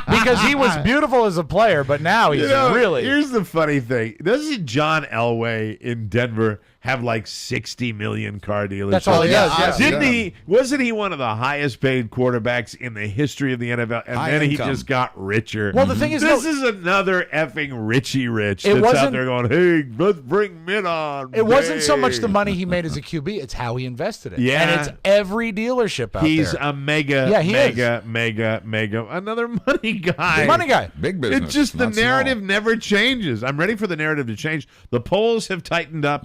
Because he was beautiful as a player, but now he's really. Here's the funny thing. Doesn't John Elway in Denver have like 60 million car dealerships? That's all he does. Yeah. Didn't he? Wasn't he one of the highest paid quarterbacks in the history of the NFL? And High then he income. just got richer. Well, the thing is, this is another effing Richie Rich It that's out wasn't- there going, "Hey, let's bring Mitt on." It wasn't so much Hey." the money he made as a QB; it's how he invested it. Yeah. and it's every dealership out He's there. a mega, Yeah, he mega, another money guy. Money guy. Big business. It's just the not small. narrative never changes. I'm ready for the narrative to change. The polls have tightened up.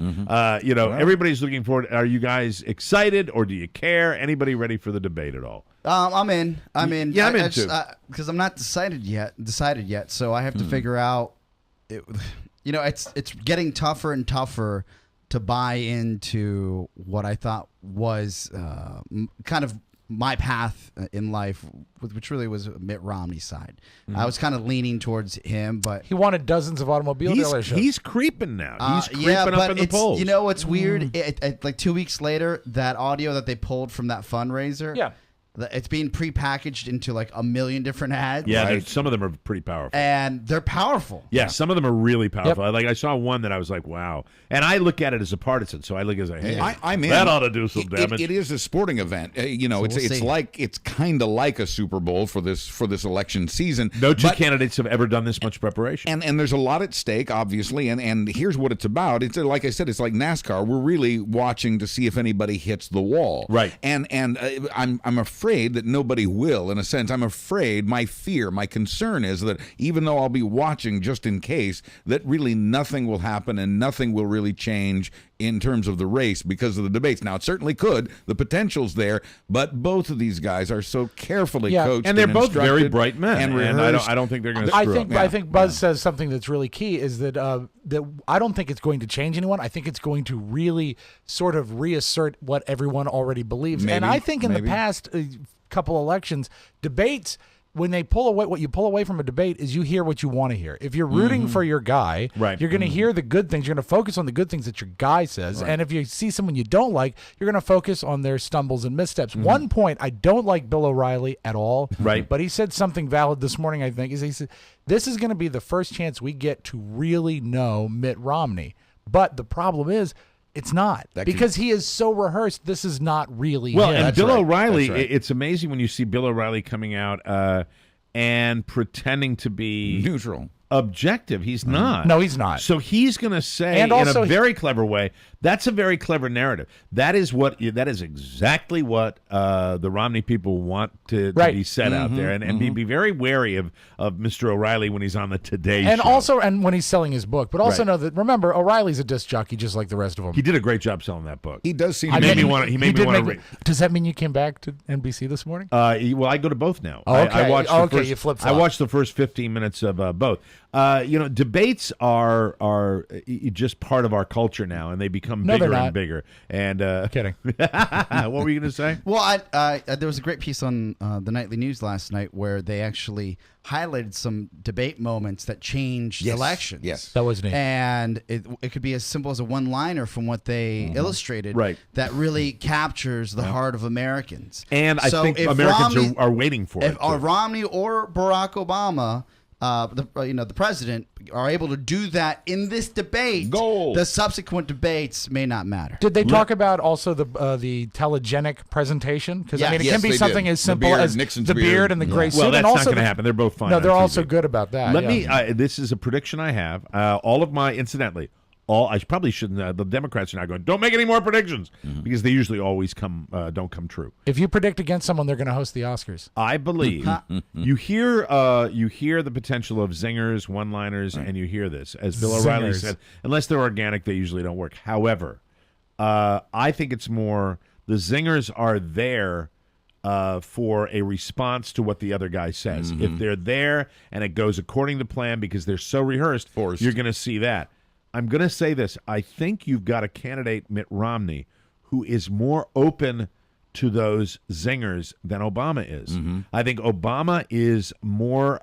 Everybody's looking forward. Are you guys excited or do you care? Anybody ready for the debate at all? I'm in. Yeah, I'm in too. Because I'm not decided yet. So I have to figure out. It's getting tougher and tougher to buy into what I thought was kind of my path in life, which really was Mitt Romney's side. I was kind of leaning towards him, but He wanted dozens of automobile dealerships. He's creeping now. He's creeping yeah, up but in the polls. What's weird? Like 2 weeks later, that audio that they pulled from that fundraiser. Yeah. It's being prepackaged into like a million different ads. Yeah, some of them are pretty powerful. And they're powerful. Yeah, some of them are really powerful. Like I saw one that I was like, wow. And I look at it as a partisan, so I look as a hey, I'm in. That ought to do some damage. It is a sporting event. It's kind of like a Super Bowl for this election season. No two candidates have ever done this much preparation. And there's a lot at stake, obviously. And here's what it's about. It's like I said, it's like NASCAR. We're really watching to see if anybody hits the wall. Right. And I'm afraid that nobody will. In a sense, I'm afraid. My fear, my concern is that even though I'll be watching just in case, that really nothing will happen and nothing will really change in terms of the race because of the debates. Now, it certainly could. The potential's there, but both of these guys are so carefully coached, and they're both very instructed bright men. And I don't think they're going to screw up. I think Buzz says something that's really key is that that I don't think it's going to change anyone. I think it's going to really sort of reassert what everyone already believes. And I think in the past couple elections, debates, when they pull away, what you pull away from a debate is you hear what you want to hear. If you're rooting for your guy, you're going to hear the good things. You're going to focus on the good things that your guy says. And if you see someone you don't like, you're going to focus on their stumbles and missteps. One point, I don't like Bill O'Reilly at all. Right. But he said something valid this morning, I think. He said, this is going to be the first chance we get to really know Mitt Romney. But the problem is, it's not because he is so rehearsed. This is not really him. And Bill O'Reilly, it's amazing when you see Bill O'Reilly coming out and pretending to be neutral, objective. He's not. No, he's not. So he's going to say and in a very clever way. That's a very clever narrative. That is exactly what the Romney people want to be said out there, and be very wary of Mr. O'Reilly when he's on the Today Show. And when he's selling his book. But also know that, remember, O'Reilly's a disc jockey just like the rest of them. He did a great job selling that book. He does seem. He made me want to. Does that mean you came back to NBC this morning? Well, I go to both now. Oh, okay. I watched you flip-flop. I watched the first 15 minutes of both. Debates are just part of our culture now, and they become bigger and bigger. And kidding. What were you going to say? Well, there was a great piece on the Nightly News last night where they actually highlighted some debate moments that changed elections. Yes, that was neat. And it could be as simple as a one-liner from what they illustrated, that really captures the heart of Americans. And I think Americans are waiting for it. If Romney or Barack Obama, the president, are able to do that in this debate, the subsequent debates may not matter. Did they talk about also the telegenic presentation? Because it can be something as simple as the beard and the gray suit. Well, that's and not going to happen. They're both fine. No, they're also good about that. Let me. This is a prediction I have. Incidentally. I probably shouldn't. The Democrats are now going, don't make any more predictions because they usually always don't come true. If you predict against someone, they're going to host the Oscars. I believe you hear the potential of zingers, one-liners, and you hear this, as Bill O'Reilly said. Unless they're organic, they usually don't work. However, I think it's more the zingers are there for a response to what the other guy says. If they're there and it goes according to plan because they're so rehearsed, you're going to see that. I'm going to say this. I think you've got a candidate, Mitt Romney, who is more open to those zingers than Obama is. I think Obama is more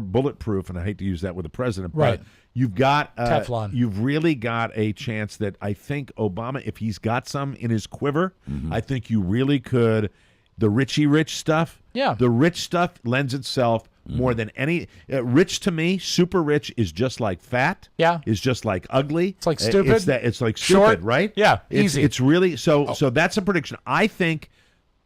bulletproof, and I hate to use that with the president, but you've got Teflon. You've really got a chance that I think Obama, if he's got some in his quiver, I think you really could. The Richie Rich stuff, the rich stuff lends itself more than any. Rich to me, super rich is just like fat. Is just like ugly. It's like stupid. It's like stupid, short, right? Yeah, easy. It's really so. So that's a prediction. I think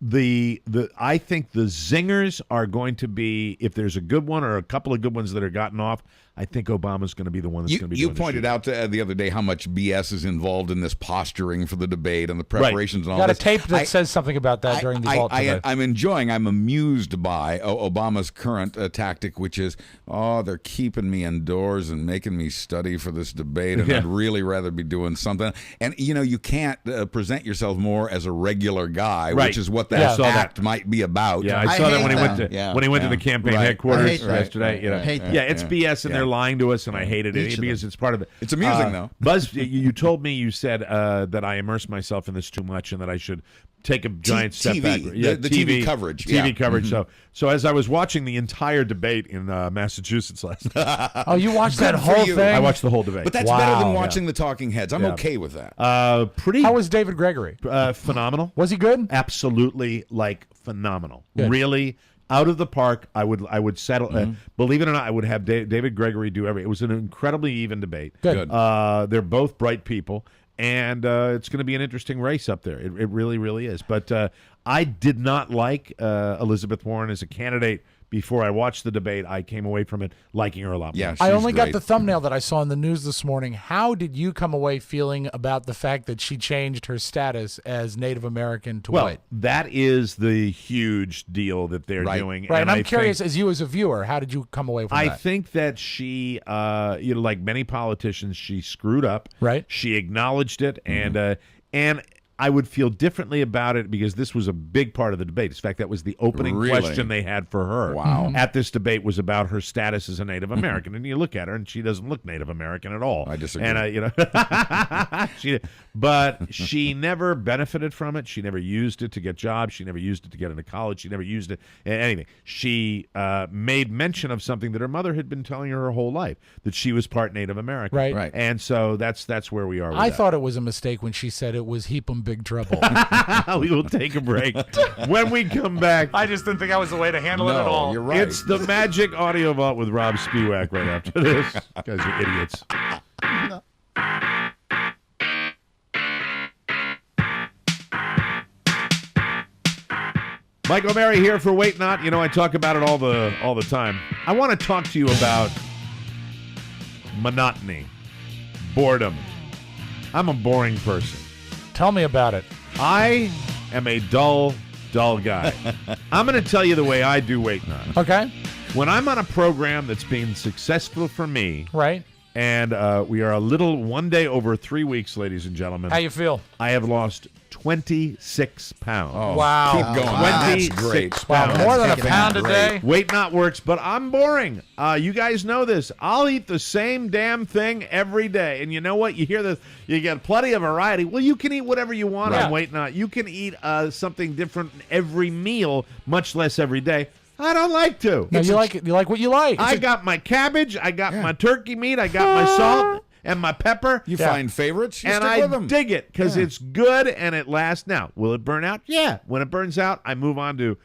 the zingers are going to be, if there's a good one or a couple of good ones that are gotten off, I think Obama's going to be the one that's going to be doing the pointed out the other day how much BS is involved in this posturing for the debate and the preparations and all got this. A tape that says something about that during the vault today. I'm amused by Obama's current tactic, which is, they're keeping me indoors and making me study for this debate, and I'd really rather be doing something. And, you can't present yourself more as a regular guy, which is what that act might be about. Yeah, I saw that when he went to the campaign headquarters yesterday. It's BS, and they're lying to us, and I hated it because it's part of it. It's amusing, though. Buzz, you told me, you said that I immerse myself in this too much and that I should take a giant step TV, back. Yeah, the TV coverage. TV coverage. So as I was watching the entire debate in Massachusetts last night, Oh, you watched that Good for whole you. thing? I watched the whole debate. But that's better than Wow. watching the talking heads. I'm Yeah. okay with that. pretty How was David Gregory? phenomenal. Was he good? Absolutely, phenomenal. Good. Really out of the park. I would settle. Believe it or not, I would have David Gregory do everything. It was an incredibly even debate. Good. They're both bright people, and it's going to be an interesting race up there. It really, really is. But I did not like Elizabeth Warren as a candidate. Before I watched the debate, I came away from it liking her a lot more. Yeah, I she's only got great. the thumbnail that I saw in the news this morning. How did you come away feeling about the fact that she changed her status as Native American to Well, white? that is the huge deal that they're Right. doing. Right, and I'm I curious, think- as you as a viewer, how did you come away from I that? think that she, like many politicians, she screwed up. Right. She acknowledged it, and I would feel differently about it because this was a big part of the debate. In fact, that was the opening Really? question they had for her. Wow. At this debate was about her status as a Native American, and you look at her, and she doesn't look Native American at all. I disagree. And but she never benefited from it. She never used it to get jobs. She never used it to get into college. She never used it in anything. She made mention of something that her mother had been telling her whole life, that she was part Native American. Right. Right. And so that's where we are with I that. thought it was a mistake when she said it was Heap'em Big Trouble. We will take a break. When we come back, I just didn't think that was the way to handle No, you're right. it's the Magic Audio Vault with Rob Spiewak right after this. You guys are idiots. Mike O'Mara here for Wait Not. You know, I talk about it all the time. I want to talk to you about monotony, boredom. I'm a boring person. Tell me about it. I am a dull guy. I'm going to tell you the way I do Wait Not. Okay. When I'm on a program that's been successful for me, Right. and we are one day over 3 weeks, ladies and gentlemen, How you feel? I have lost 26 pounds. Oh, Wow. Keep going. That's 26 great. Wow, pounds. more than a That's pound a great. day. Wait Not works, but I'm boring. You guys know this. I'll eat the same damn thing every day. And you know what? You hear this, you get plenty of variety. Well, you can eat whatever you want Right. on Wait Not. You can eat something different every meal, much less every day. I don't like to. No, you like it. You like what you like. I got my cabbage, I got my turkey meat, I got my salt and my pepper. You Yeah. find favorites, you and stick I with them. dig it because it's good and it lasts. Now, will it burn out? Yeah. When it burns out, I move on to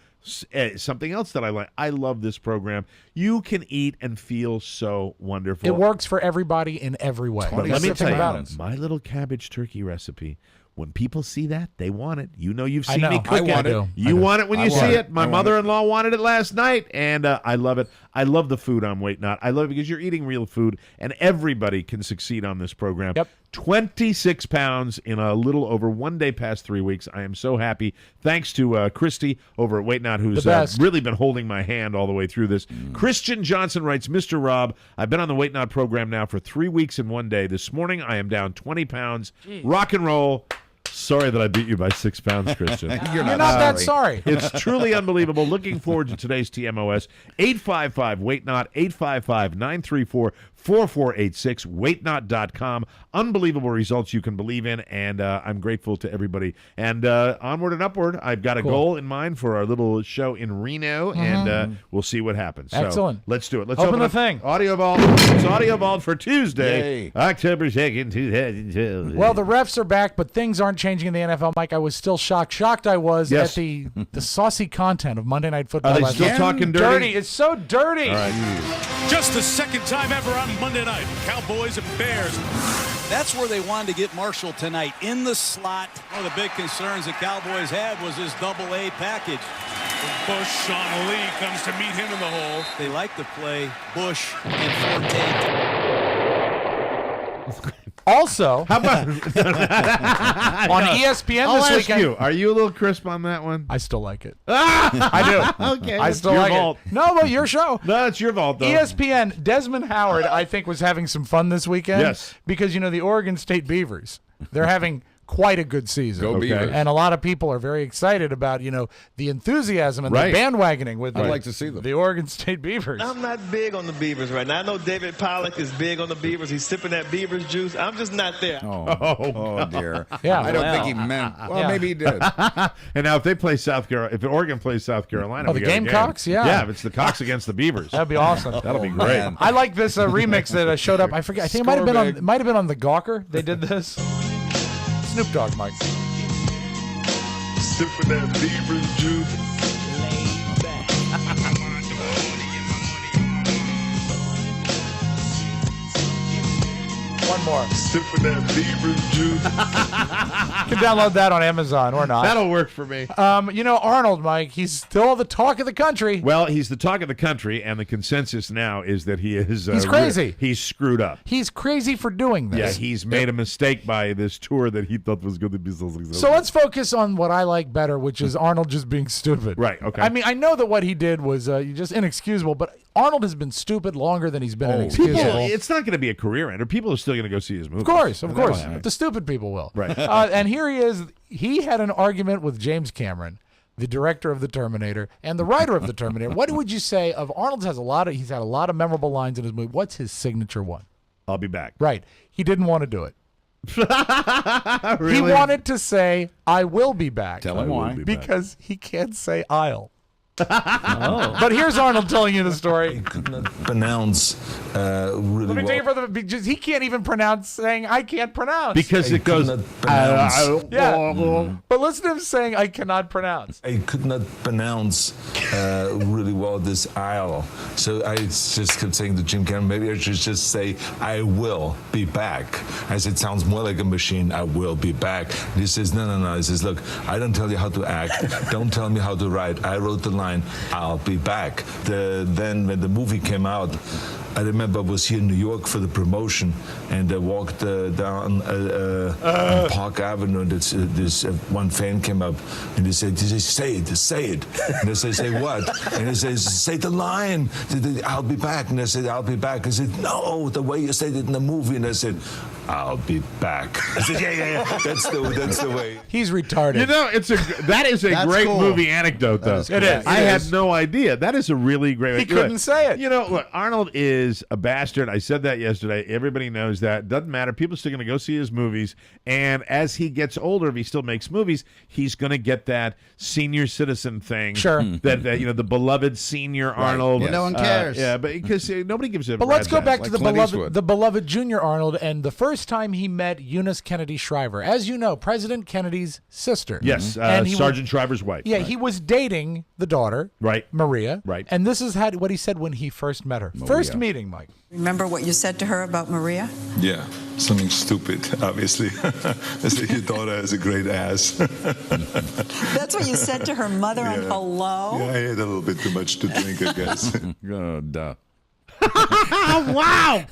something else that I like. I love this program. You can eat and feel so wonderful. It works for everybody in every way. But That's let me the thing tell about you, it. my little cabbage turkey recipe. When people see that, they want it. You know, you've I seen know. me I cook want it. it. You want it when I you want see it. it. My I want mother-in-law wanted it last night, and I love it. I love the food on Wait Not. I love it because you're eating real food, and everybody can succeed on this program. Yep. 26 pounds in a little over 1 day past 3 weeks. I am so happy. Thanks to Christy over at Wait Not, who's The best. really been holding my hand all the way through this. Christian Johnson writes, Mr. Rob, I've been on the Wait Not program now for 3 weeks and 1 day. This morning, I am down 20 pounds. Rock and roll. Sorry that I beat you by 6 pounds, Christian. You're You're not that sorry. It's truly unbelievable. Looking forward to today's TMOS. 855 Wait Not, 855 934 4486, waitnot.com. Unbelievable results you can believe in, and I'm grateful to everybody. And onward and upward, I've got a goal in mind for our little show in Reno, and we'll see what happens. So Excellent. let's do it. Let's Open the up thing. Audio Vault. It's Audio Vault for Tuesday, Yay. October 2nd, 2012. Well, the refs are back, but things aren't changing in the NFL. Mike, I was still shocked. Shocked I was Yes. at the saucy content of Monday Night Football. Are they last still night. talking dirty? Dirty. It's so dirty. All right. Just the second time ever on Monday night, Cowboys and Bears. That's where they wanted to get Marshall tonight, in the slot. One of the big concerns the Cowboys had was his double-A package. Bush, Sean Lee comes to meet him in the hole. They like to play Bush and Forte. Also, How about on ESPN I'll this ask weekend, you, are you a little crisp on that one? I still like it. I do. Okay. I that's still your like fault. it. No, but your show. No, it's your fault, though. ESPN, Desmond Howard, I think, was having some fun this weekend. Yes. Because, you know, the Oregon State Beavers, they're having quite a good season. Go Beavers. And a lot of people are very excited about, the enthusiasm and the bandwagoning with I'd like to see them. the Oregon State Beavers. I'm not big on the Beavers right now. I know David Pollack is big on the Beavers. He's sipping that Beavers juice. I'm just not there. Oh dear. Yeah. I don't think he meant. Well, Yeah. maybe he did. And now if they play South Carolina, if Oregon plays South Carolina, Oh, we the got a game. Gamecocks? Yeah. Yeah, if it's the Cocks against the Beavers. That'd be awesome. That'll be great. man. I like this remix that showed up. I forget. I think it might have been Score on. Might have been on the Gawker. They did this. Snoop Dogg, Mike. Sipping that Beavers juice. One more. Sipping that Beavers juice. You can download that on Amazon or not. That'll work for me. Arnold, Mike. He's still the talk of the country. Well, he's the talk of the country, and the consensus now is that he is. He's crazy. He's screwed up. He's crazy for doing Yeah, this. he's made a mistake by this tour that he thought was going to be so successful. So let's focus on what I like better, which is Arnold just being stupid. Right, okay. I mean, I know that what he did was just inexcusable, but Arnold has been stupid longer than he's been inexcusable. People, it's not going to be a career ender. People are still going to go see his movie. Of course. The stupid people will. Right. And here he is. He had an argument with James Cameron, the director of The Terminator and the writer of The Terminator. What would you say of Arnold? He's had a lot of memorable lines in his movie. What's his signature one? I'll be back. Right. He didn't want to do it. Really? He wanted to say, "I will be back." Tell him why. Because he can't say "I'll." But here's Arnold telling you the story. Could not pronounce really Let me tell you well. he can't even pronounce saying "I can't pronounce." Because it goes. Could not pronounce. Yeah. But listen to him saying "I cannot pronounce." I could not pronounce really well this aisle, so I just kept saying to Jim Cameron, maybe I should just say I will be back. I said, sounds more like a machine. I will be back. And he says, no. He says, look, I don't tell you how to act. Don't tell me how to write. I wrote the line. I'll be back. Then when the movie came out, I remember I was here in New York for the promotion, and I walked down Park Avenue, and this one fan came up, and he said, say it. And I said, say what? And he says, say the line. I'll be back. And I said, I'll be back. I said, no, the way you said it in the movie. And I said, I'll be back. I said, yeah. That's the way. He's retarded. That is a That's great cool. movie anecdote, though. It is. I had no idea. That is a really great. He couldn't say it. Look, Arnold is a bastard. I said that yesterday. Everybody knows that. Doesn't matter. People are still going to go see his movies. And as he gets older, if he still makes movies, he's going to get that senior citizen thing. Sure. That the beloved senior Arnold. Well, no one cares. Yeah, but because nobody gives a. But let's go back to Like the Clint beloved, Eastwood. the beloved Junior Arnold, and the first time he met Eunice Kennedy Shriver, as you know, President Kennedy's sister. Yes, And he Sergeant Shriver's wife. Yeah, he was dating the daughter, Right. Maria. Right. And this is what he said when he first met her. First meeting, Mike. Remember what you said to her about Maria? Yeah, something stupid, obviously. I said, your daughter has a great ass. That's what you said to her mother on Hello? Yeah, I had a little bit too much to drink, I guess. Oh, duh. Wow.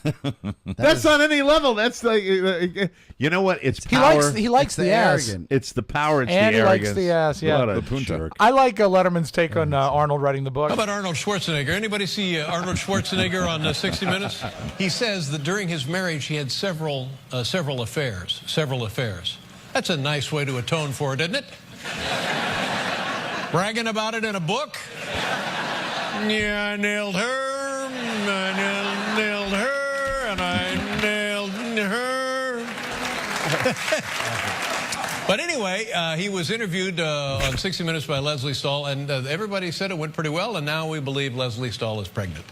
That's on any level. That's like, you know what? It's power. He likes the ass. arrogant. It's the power. It's And the he likes arrogance. the ass, yeah. What a The punta. jerk. I like Letterman's take on Arnold writing the book. How about Arnold Schwarzenegger? Anybody see Arnold Schwarzenegger on 60 Minutes? He says that during his marriage he had several affairs. Several affairs. That's a nice way to atone for it, isn't it? Bragging about it in a book? Yeah, I nailed her. I nailed her, and I nailed her. But anyway, he was interviewed on 60 Minutes by Leslie Stahl, and everybody said it went pretty well, and now we believe Leslie Stahl is pregnant.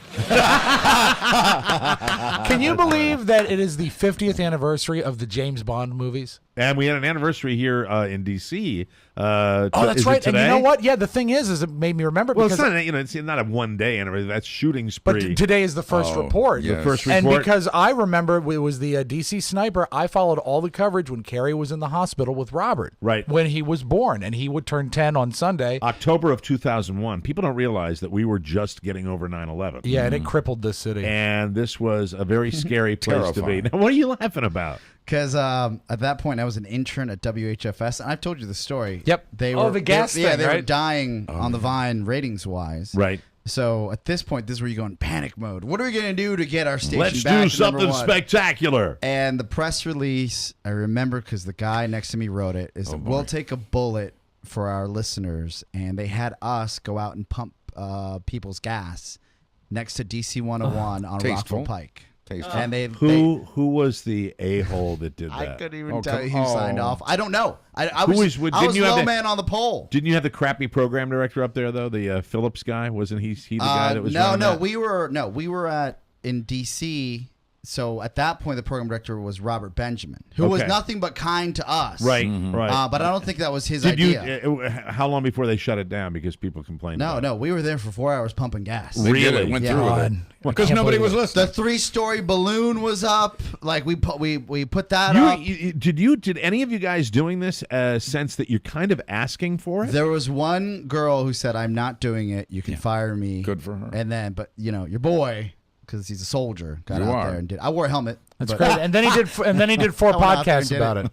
Can you believe that it is the 50th anniversary of the James Bond movies? And we had an anniversary here in D.C. Oh, that's right. And you know what? Yeah, the thing is it made me remember. Well, because it's not a one-day anniversary. That's shooting spree. But today is the first report. yes. The first And report. because I remember it was the D.C. sniper, I followed all the coverage when Carrie was in the hospital with Robert. Right. When he was born, and he would turn 10 on Sunday. October of 2001. People don't realize that we were just getting over 9/11. Yeah, and it crippled this city. And this was a very scary place to be. Terrifying. Now, what are you laughing about? Because at that point, I was an intern at WHFS, and I've told you the story. Yep. They Oh, were the gas they, yeah, thing, they were right? dying on the Vine ratings-wise. Right. So at this point, this is where you go in panic mode. What are we going to do to get our station Let's back do to number something one? spectacular. And the press release, I remember because the guy next to me wrote it, is we'll take a bullet for our listeners. And they had us go out and pump people's gas next to DC 101 on Rockville Pike. And who was the a-hole that did that? I couldn't even tell you who signed off. I don't know. I was low man on the pole. Didn't you have the crappy program director up there though? The Phillips guy, wasn't he the guy that was? No. We were in DC. So at that point, the program director was Robert Benjamin, who was nothing but kind to us. Right. But I don't think that was his idea. How long before they shut it down because people complained? No. We were there for 4 hours pumping gas. Really? Went through with it. Because nobody was listening. The 3-story balloon was up. Like we put that up. Did any of you guys doing this sense that you're kind of asking for it? There was one girl who said, "I'm not doing it. You can fire me." Good for her. And then, but your boy, because he's a soldier, got out there and did. I wore a helmet. That's great. And then he did. And then he did 4 podcasts about it.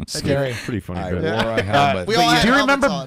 Scary, pretty funny. I wore a helmet.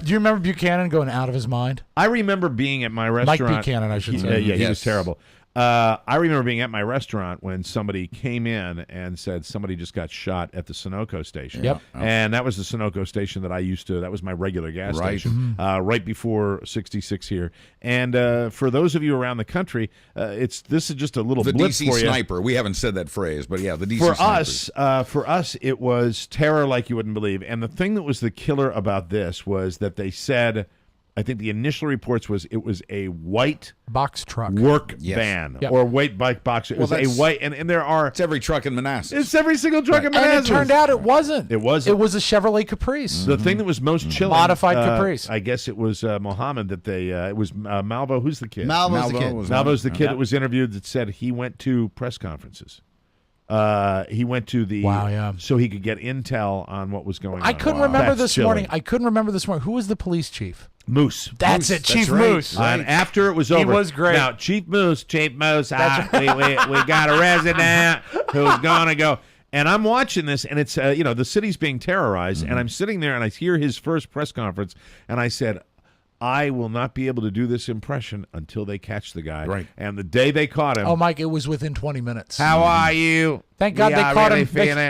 Do you remember Buchanan going out of his mind? I remember being at my restaurant. Mike Buchanan, I should say. He was terrible. I remember being at my restaurant when somebody came in and said somebody just got shot at the Sunoco station. Yep. And that was the Sunoco station that I used to, that was my regular gas station, right before 66 here. And for those of you around the country, this is just a little the blip DC for you. sniper. We haven't said that phrase, but yeah, the DC sniper. For us, it was terror like you wouldn't believe. And the thing that was the killer about this was that they said, I think the initial reports was it was a white box truck work van or white bike box. It was a white, and there are. It's every truck in Manassas. It's every single truck in Manassas. And it turned out it wasn't. It wasn't. It was a Chevrolet Caprice. The thing that was most chilling, modified Caprice. I guess it was Mohammed that they. It was Malvo. Who's the kid? Malvo's the kid. Malvo's the kid that was interviewed that said he went to press conferences. He went to the so he could get intel on what was going on. I couldn't remember this morning. Who was the police chief? Moose. That's it, Chief Moose. Right. And after it was over, he was great. Now, Chief Moose, we got a resident who's going to go. And I'm watching this, and it's, the city's being terrorized, and I'm sitting there, and I hear his first press conference, and I said, I will not be able to do this impression until they catch the guy. Right. And the day they caught him. Oh, Mike, it was within 20 minutes. How are you? Thank God they caught him.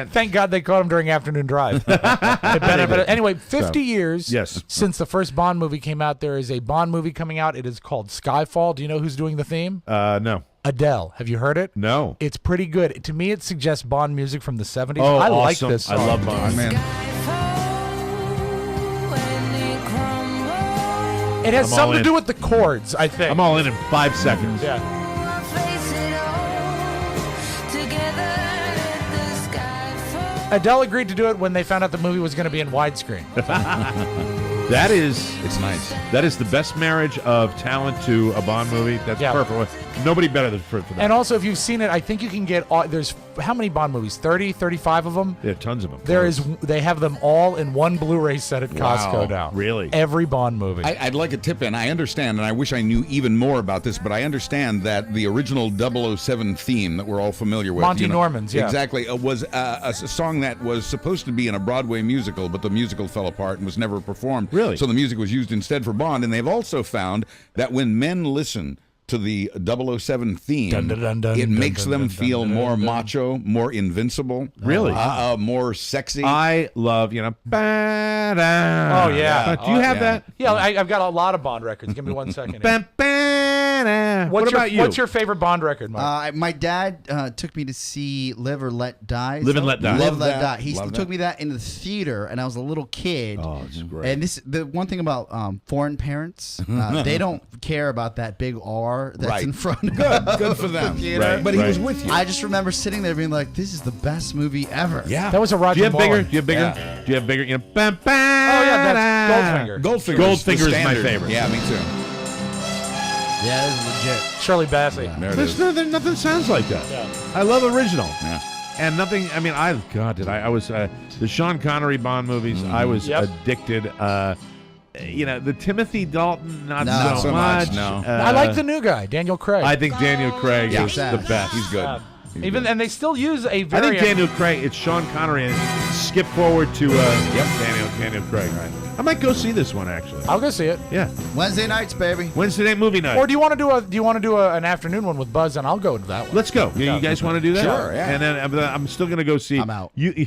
Thank God they caught him during afternoon drive. Anyway, 50 years since the first Bond movie came out. There is a Bond movie coming out. It is called Skyfall. Do you know who's doing the theme? No. Adele. Have you heard it? No. It's pretty good. To me, it suggests Bond music from the 70s. Oh, I awesome. like this song. I love Bond. Man. It has something to do with the chords, I think. I'm all in 5 seconds. Yeah. Adele agreed to do it when they found out the movie was going to be in widescreen. It's nice. That is the best marriage of talent to a Bond movie. That's perfect. Nobody better than for that. And also, if you've seen it, I think you can get there's how many Bond movies? 30, 35 of them? There are tons of them. They have them all in one Blu-ray set at Costco now. Really? Every Bond movie. I'd like a tip in. I understand, and I wish I knew even more about this, but I understand that the original 007 theme that we're all familiar with. Monty Norman's, Exactly. Was a song that was supposed to be in a Broadway musical, but the musical fell apart and was never performed. Really? So the music was used instead for Bond, and they've also found that when men listen to the 007 theme, it makes them feel more macho, more invincible. Really? More sexy. I love, Oh, yeah. Do you have that? Yeah, I've got a lot of Bond records. Give me 1 second. What about you? What's your favorite Bond record, Mike? My dad took me to see Live or Let Die. Live and Let Die. Live and Let Die. He took me that in the theater, and I was a little kid. Oh, it's great. And the one thing about foreign parents, they don't care about that big R that's in front of Good for them. Right. But he was with you. I just remember sitting there being like, this is the best movie ever. Yeah. That was a Roger Do you have Moore. bigger? Do you have bigger? Yeah. Do you have bigger? Oh, yeah, that's Goldfinger. Goldfinger is my favorite. Yeah, me too. Yeah, that's legit. Shirley Bassey. There's nothing sounds like that. Yeah. I love original. Yeah. And nothing, I mean, I was, the Sean Connery Bond movies, I was addicted. The Timothy Dalton, not so much. No. I like the new guy, Daniel Craig. I think Daniel Craig is the best. He's good. And they still use a I very. think Daniel Craig. It's Sean Connery, and skip forward to Daniel Craig. Right. I might go see this one actually. I'll go see it. Yeah, Wednesday nights, baby. Wednesday night movie night. Or do you want to do an afternoon one with Buzz, and I'll go to that one. Let's go. You guys want to do that? Sure, yeah. And then I'm still going to go see. I'm out. You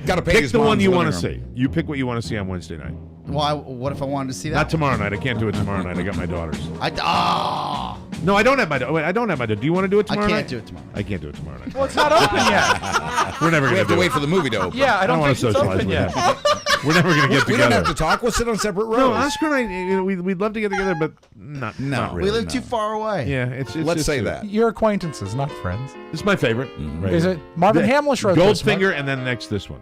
got to pay pick his the one mom's you living want to room. see. You pick what you want to see on Wednesday night. Well, what if I wanted to see that? Not tomorrow night. I can't do it tomorrow night. I got my daughters. Oh. No, I don't have my. I don't have my. Do you want to do it tomorrow night? I can't do it tomorrow. I can't do it tomorrow night. Well, it's not open yet. We're never We going have to wait for the movie to open. Yeah, I don't want think to it's socialize open with yet. you. We're never going to get We together. don't have to talk. We'll sit on separate rows. No, Oscar and I, we'd love to get together, but not really. We live too far away. Yeah, it's Let's just say that. You're acquaintances, not friends. This is my favorite. Right Is here. it? Marvin Hamlish wrote this. Goldfinger, and then next this one.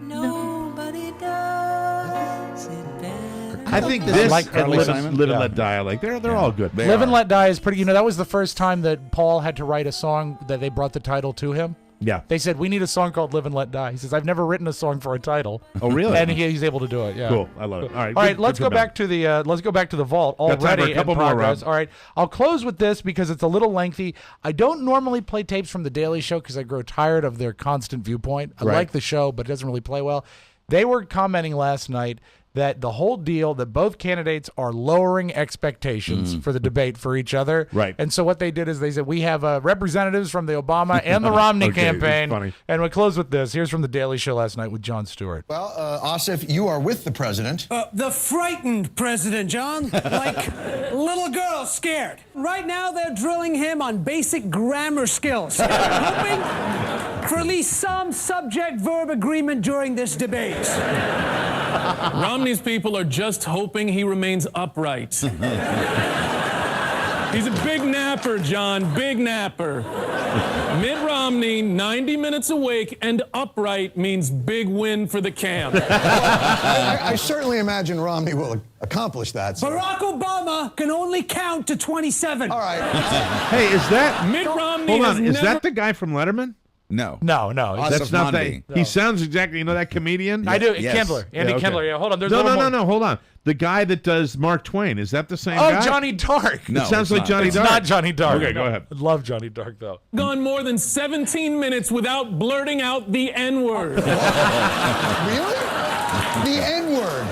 Nobody does it better. I think this this is like Carly Live Simon. and Let Die. Like they're all good. Live and Let Die is pretty. That was the first time that Paul had to write a song that they brought the title to him. Yeah. They said, we need a song called Live and Let Die. He says, I've never written a song for a title. Oh, really? And he's able to do it, yeah. Cool. I love it. All right. All right, good- let's good go for back to the vault Got time for a already in couple more, progress. Rob. All right, I'll close with this because it's a little lengthy. I don't normally play tapes from The Daily Show because I grow tired of their constant viewpoint. I Right. like the show, but it doesn't really play well. They were commenting last night that the whole deal that both candidates are lowering expectations for the debate for each other. Right. And so what they did is they said, we have representatives from the Obama and the Romney Okay, it's campaign. funny. And we close with this. Here's from The Daily Show last night with Jon Stewart. Well, Asif, you are with the president. The frightened president, John. Like little girl scared. Right now, they're drilling him on basic grammar skills. Hoping for at least some subject-verb agreement during this debate. Romney's people are just hoping he remains upright. He's a big napper, John, big napper. Mitt Romney, 90 minutes awake and upright means big win for the camp. I certainly imagine Romney will accomplish that. So. Barack Obama can only count to 27. All right. Hey, is that Mitt Romney Hold has on. Is never... that the guy from Letterman? No. No. That's not that. Mondi. He sounds exactly. You know that comedian? I do. Yes. Kindler. Andy okay. Kindler. Yeah, hold on. There's No. Hold on. The guy that does Mark Twain. Is that the same guy? Oh, Johnny Dark. No, It sounds it's like not. Johnny It's Dark. not Johnny Dark. Okay, go ahead. I love Johnny Dark, though. gone more than 17 minutes without blurting out the N-word. Really? The N-word.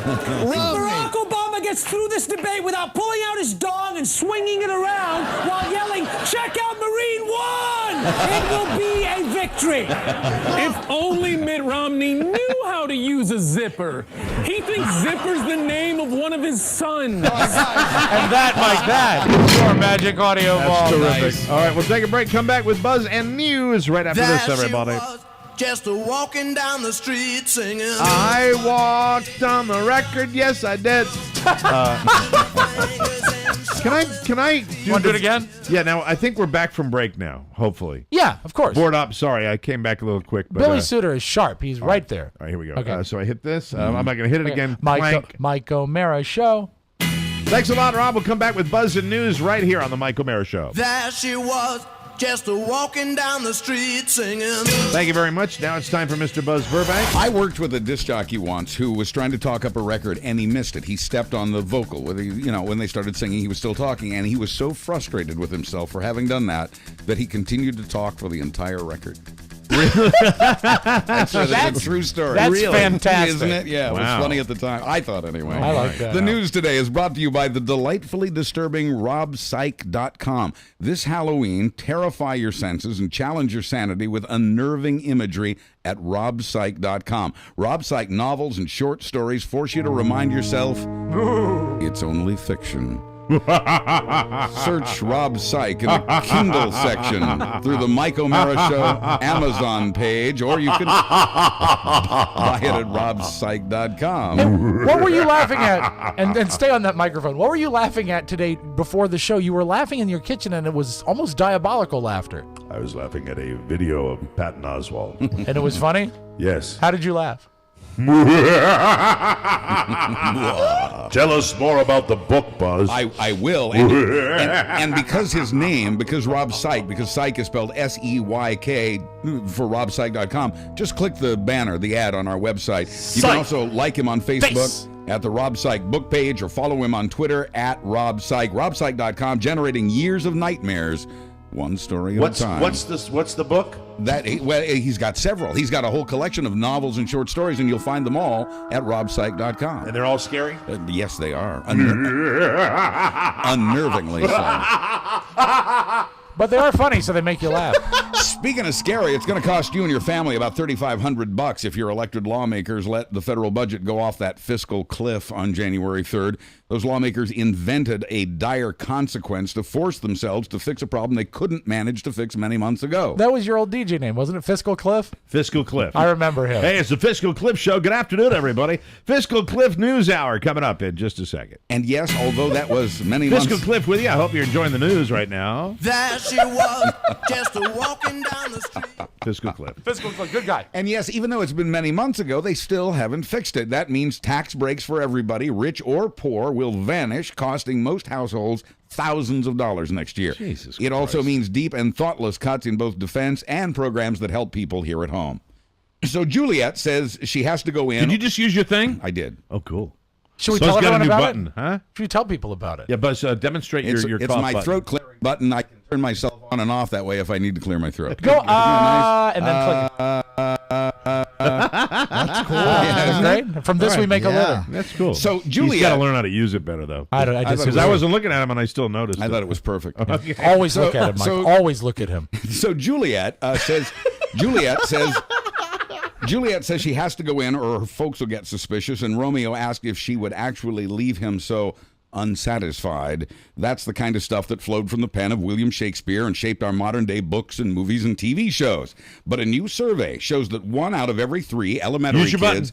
Barack Obama gets through this debate without pulling out his dong and swinging it around while yelling, "Check out Marine One!" It will be a victory. If only Mitt Romney knew how to use a zipper. He thinks zipper's the name of one of his sons. And that, Mike, that is your Magic Audio Ball. Terrific. Nice. All right, we'll take a break. Come back with Buzz and news right after this, everybody. Just walking down the street singing. I walked on the record. Yes, I did. Can I do Want to do it again? Yeah, now I think we're back from break now, hopefully. Yeah, of course. Board up. Sorry, I came back a little quick. But, Billy Suter is sharp. He's right there. All right, here we go. Okay. So I hit this. I'm not going to hit it again. Mike O'Mara Show. Thanks a lot, Rob. We'll come back with Buzz and News right here on the Mike O'Mara Show. There she was, just walking down the street singing. Thank you very much. Now it's time for Mr. Buzz Burbank. I worked with a disc jockey once who was trying to talk up a record and he missed it. He stepped on the vocal. When they started singing, he was still talking, and he was so frustrated with himself for having done that he continued to talk for the entire record. That's a true story. That's fantastic. Isn't it? Yeah, it was Wow. funny at the time. I thought anyway. I like that. The news today is brought to you by the delightfully disturbing robpsych.com. This Halloween, terrify your senses and challenge your sanity with unnerving imagery at robpsych.com. Rob Psych novels and short stories force you to remind yourself it's only fiction. Search Rob Psych in the Kindle section through the Mike O'Mara Show Amazon page, or you can buy it at robpsych.com. And what were you laughing at? And stay on that microphone. What were you laughing at today before the show? You were laughing in your kitchen, and it was almost diabolical laughter. I was laughing at a video of Patton Oswalt. And it was funny? Yes. How did you laugh? Tell us more about the book, Buzz. I will. And because his name, because Rob Psych, because Psych is spelled S-E-Y-K for robpsych.com, just click the banner, the ad on our website. You can also like him on Facebook at the Rob Psych book page, or follow him on Twitter at Rob Psych. RobPsych.com, generating years of nightmares one story at a time. What's the book? He's got several. He's got a whole collection of novels and short stories, and you'll find them all at robsyke.com. And they're all scary? Yes, they are. Unnervingly so. But they are funny, so they make you laugh. Speaking of scary, it's going to cost you and your family about $3,500 if your elected lawmakers let the federal budget go off that fiscal cliff on January 3rd. Those lawmakers invented a dire consequence to force themselves to fix a problem they couldn't manage to fix many months ago. That was your old DJ name, wasn't it? Fiscal Cliff? Fiscal Cliff. I remember him. Hey, it's the Fiscal Cliff Show. Good afternoon, everybody. Fiscal Cliff News Hour coming up in just a second. And yes, although that was many months... Fiscal Cliff with you. I hope you're enjoying the news right now. There she was, just walking down the street. Fiscal Cliff. Fiscal Cliff, good guy. And yes, even though it's been many months ago, they still haven't fixed it. That means tax breaks for everybody, rich or poor, will vanish, costing most households thousands of dollars next year. Jesus It also means deep and thoughtless cuts in both defense and programs that help people here at home. So Juliet says she has to go in. Did you just use your thing? I did. Oh, cool. Should we So tell it's got a everyone new about button, it? huh? Should we tell people about it? Yeah, but demonstrate your It's cough my button. throat clearing button. I can turn myself on and off that way if I need to clear my throat. Go, and then click. That's cool. Yeah, right? From this, we make a living. That's cool. So He's Juliet, got to learn how to use it better, though. Because I wasn't looking at him and I still noticed. I thought it was perfect. Okay. Always look at him, Mike. Always look at him. So Juliet says she has to go in or her folks will get suspicious, and Romeo asked if she would actually leave him so unsatisfied. That's the kind of stuff that flowed from the pen of William Shakespeare and shaped our modern-day books and movies and TV shows. But a new survey shows that 1 out of every 3 elementary kids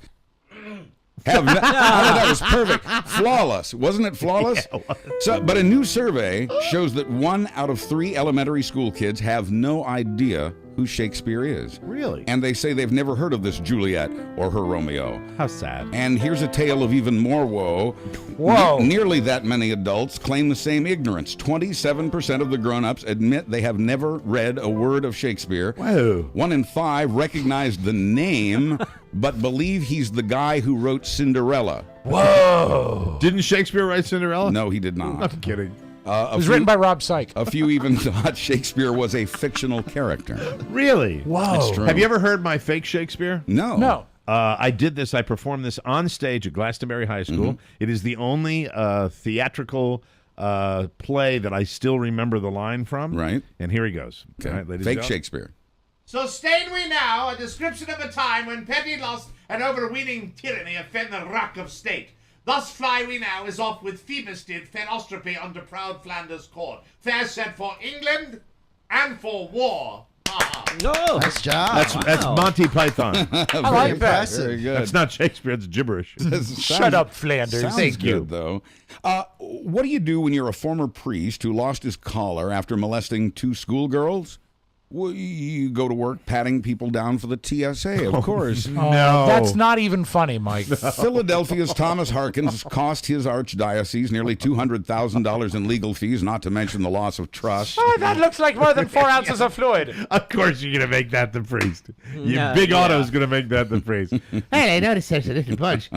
have that was perfect. Flawless. Wasn't it flawless? Yeah, it was. But a new survey shows that 1 out of 3 elementary school kids have no idea who Shakespeare is. Really? And they say they've never heard of this Juliet or her Romeo. How sad. And here's a tale of even more woe. Whoa. Nearly that many adults claim the same ignorance. 27% of the grown-ups admit they have never read a word of Shakespeare. Whoa. 1 in 5 recognize the name, but believe he's the guy who wrote Cinderella. Whoa. Didn't Shakespeare write Cinderella? No, he did not. I'm kidding. It was written by Rob Syke. A few even thought Shakespeare was a fictional character. Really? Whoa. It's true. Have you ever heard my fake Shakespeare? No. No. I did this. I performed this on stage at Glastonbury High School. It is the only theatrical play that I still remember the line from. Right. And here he goes. Okay. All right, ladies Fake and gentlemen. Shakespeare. So stayed we now a description of a time when petty lust and overweening tyranny offend the rock of state. Thus fly we now as off with Phoebus did fair Ostrope under proud Flanders court. Fair set for England and for war. No. Nice job. That's Monty Python. I like that. Very good. That's not Shakespeare. It's gibberish. Shut up, Flanders. Sounds Thank you. good, though. What do you do when you're a former priest who lost his collar after molesting 2 schoolgirls? Well, you go to work patting people down for the TSA, of course. No. That's not even funny, Mike. Philadelphia's Thomas Harkins cost his archdiocese nearly $200,000 in legal fees, not to mention the loss of trust. Oh, that looks like more than 4 ounces of fluid. Of course you're going to make that the priest. No, Big yeah. Otto's going to make that the priest. Well, I noticed there's a little bulge.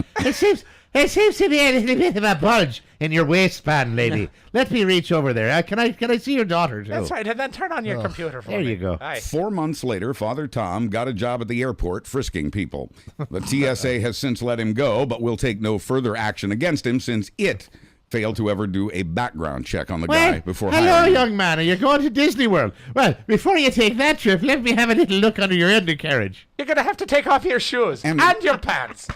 It seems to be a little bit of a bulge in your waistband, lady. Let me reach over there. Can I see your daughter, too? That's right. And then turn on your computer for me. There you go. Aye. 4 months later, Father Tom got a job at the airport frisking people. The TSA has since let him go, but will take no further action against him since it failed to ever do a background check on the guy before hello, hiring him. young man. Are you going to Disney World? Well, before you take that trip, let me have a little look under your undercarriage. You're going to have to take off your shoes and your pants.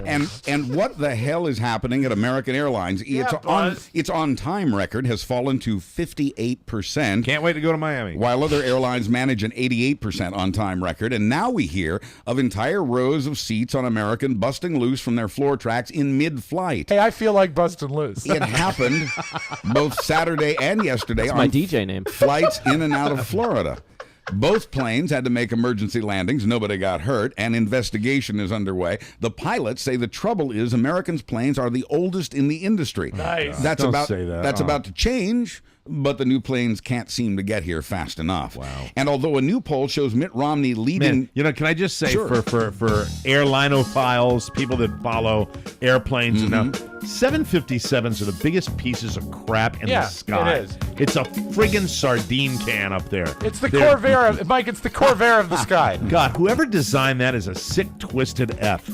And what the hell is happening at American Airlines? Its on-time record has fallen to 58%. Can't wait to go to Miami. While other airlines manage an 88% on-time record. And now we hear of entire rows of seats on American busting loose from their floor tracks in mid-flight. Hey, I feel like busting loose. It happened both Saturday and yesterday That's on my DJ name. flights in and out of Florida. Both planes had to make emergency landings. Nobody got hurt. An investigation is underway. The pilots say the trouble is Americans' planes are the oldest in the industry. Nice. That's Don't about say that. That's about to change but the new planes can't seem to get here fast enough. Wow. And although a new poll shows Mitt Romney leading... Man, can I just say, Sure. for airlinophiles, people that follow airplanes, 757s are the biggest pieces of crap in the sky. It is. It's a friggin' sardine can up there. It's the Corvair, Mike. It's the Corvair of the sky. God, whoever designed that is a sick, twisted F.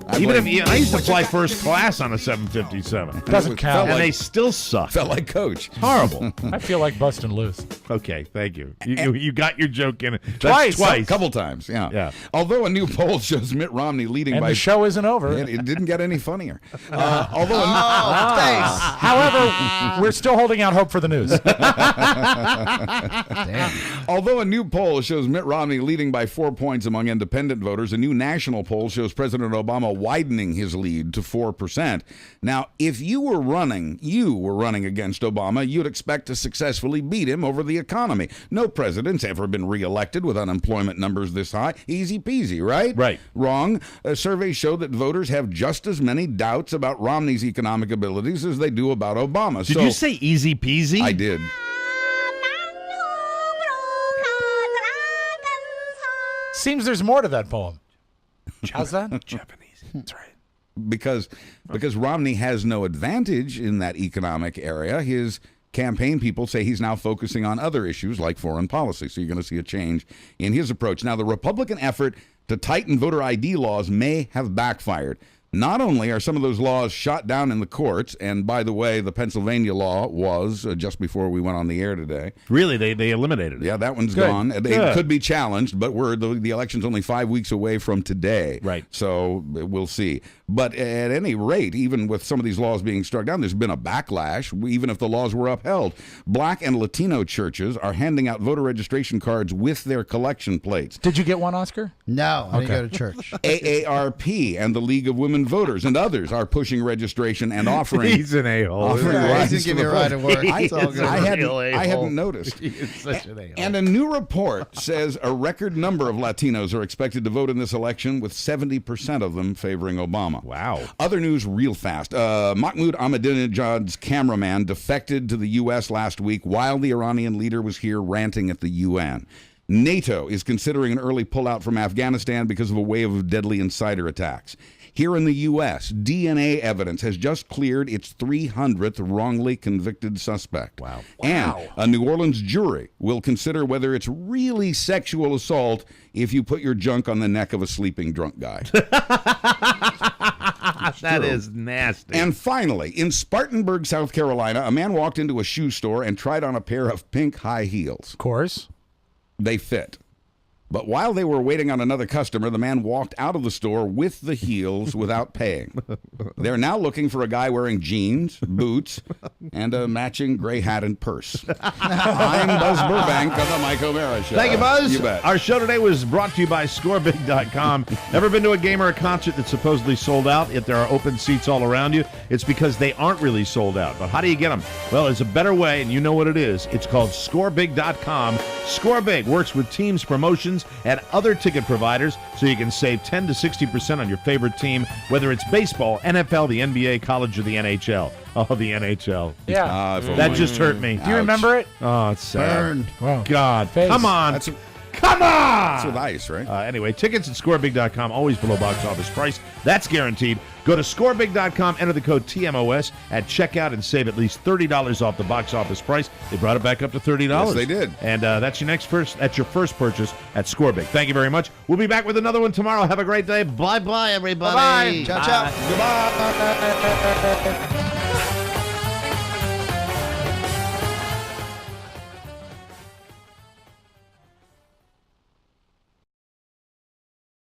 I used to fly first class on a 757. Doesn't count. And they still suck. Felt like Coach. Horrible. I feel like busting loose. Okay, thank you. You got your joke in. Twice. A couple times, yeah. Although a new poll shows Mitt Romney leading And by... the show isn't over. It didn't get any funnier. However, we're still holding out hope for the news. Although a new poll shows Mitt Romney leading by 4 points among independent voters, a new national poll shows President Obama widening his lead to 4%. Now, if you were running against Obama, you'd expect to successfully beat him over the economy. No president's ever been reelected with unemployment numbers this high. Easy peasy, right? Right. Wrong. Surveys show that voters have just as many doubts about Romney's economic abilities as they do about Obama. Did you say easy peasy? I did. Seems there's more to that poem. How's that? Japanese. That's right. Because Romney has no advantage in that economic area. His campaign people say he's now focusing on other issues like foreign policy. So you're going to see a change in his approach. Now, the Republican effort to tighten voter ID laws may have backfired. Not only are some of those laws shot down in the courts, and by the way, the Pennsylvania law was just before we went on the air today. Really? They eliminated it? Yeah, that one's Good. gone. It could be challenged, but the election's only 5 weeks away from today. Right. So we'll see. But at any rate, even with some of these laws being struck down, there's been a backlash, even if the laws were upheld. Black and Latino churches are handing out voter registration cards with their collection plates. Did you get one, Oscar? No, I didn't go to church. AARP and the League of Women Voters and others are pushing registration and offering. He's an a-hole. He didn't give me a ride to work. It's all good. I hadn't noticed. He's such an a-hole. And a new report says a record number of Latinos are expected to vote in this election, with 70% of them favoring Obama. Wow. Other news real fast. Mahmoud Ahmadinejad's cameraman defected to the U.S. last week while the Iranian leader was here ranting at the UN. NATO is considering an early pullout from Afghanistan because of a wave of deadly insider attacks. Here in the U.S., DNA evidence has just cleared its 300th wrongly convicted suspect. Wow. And a New Orleans jury will consider whether it's really sexual assault if you put your junk on the neck of a sleeping drunk guy. That is nasty. And finally, in Spartanburg, South Carolina, a man walked into a shoe store and tried on a pair of pink high heels. Of course. They fit. But while they were waiting on another customer, the man walked out of the store with the heels without paying. They're now looking for a guy wearing jeans, boots, and a matching gray hat and purse. I'm Buzz Burbank of the Mike O'Mara Show. Thank you, Buzz. You bet. Our show today was brought to you by ScoreBig.com. Ever been to a game or a concert that's supposedly sold out, yet there are open seats all around you? It's because they aren't really sold out. But how do you get them? Well, there's a better way, and you know what it is. It's called ScoreBig.com. ScoreBig works with teams, promotions, and other ticket providers, so you can save 10 to 60% on your favorite team, whether it's baseball, NFL, the NBA, college, or the NHL. Oh, the NHL. Yeah. That just hurt me. Do you remember it? Oh, it's sad. Burned. Wow. God. Face. Come on. Come on! That's with ice, right? Anyway, tickets at ScoreBig.com, always below box office price. That's guaranteed. Go to ScoreBig.com, enter the code TMOS at checkout, and save at least $30 off the box office price. They brought it back up to $30. Yes, they did. And that's your first purchase at ScoreBig. Thank you very much. We'll be back with another one tomorrow. Have a great day. Bye-bye, everybody. Bye. Ciao, ciao. Goodbye.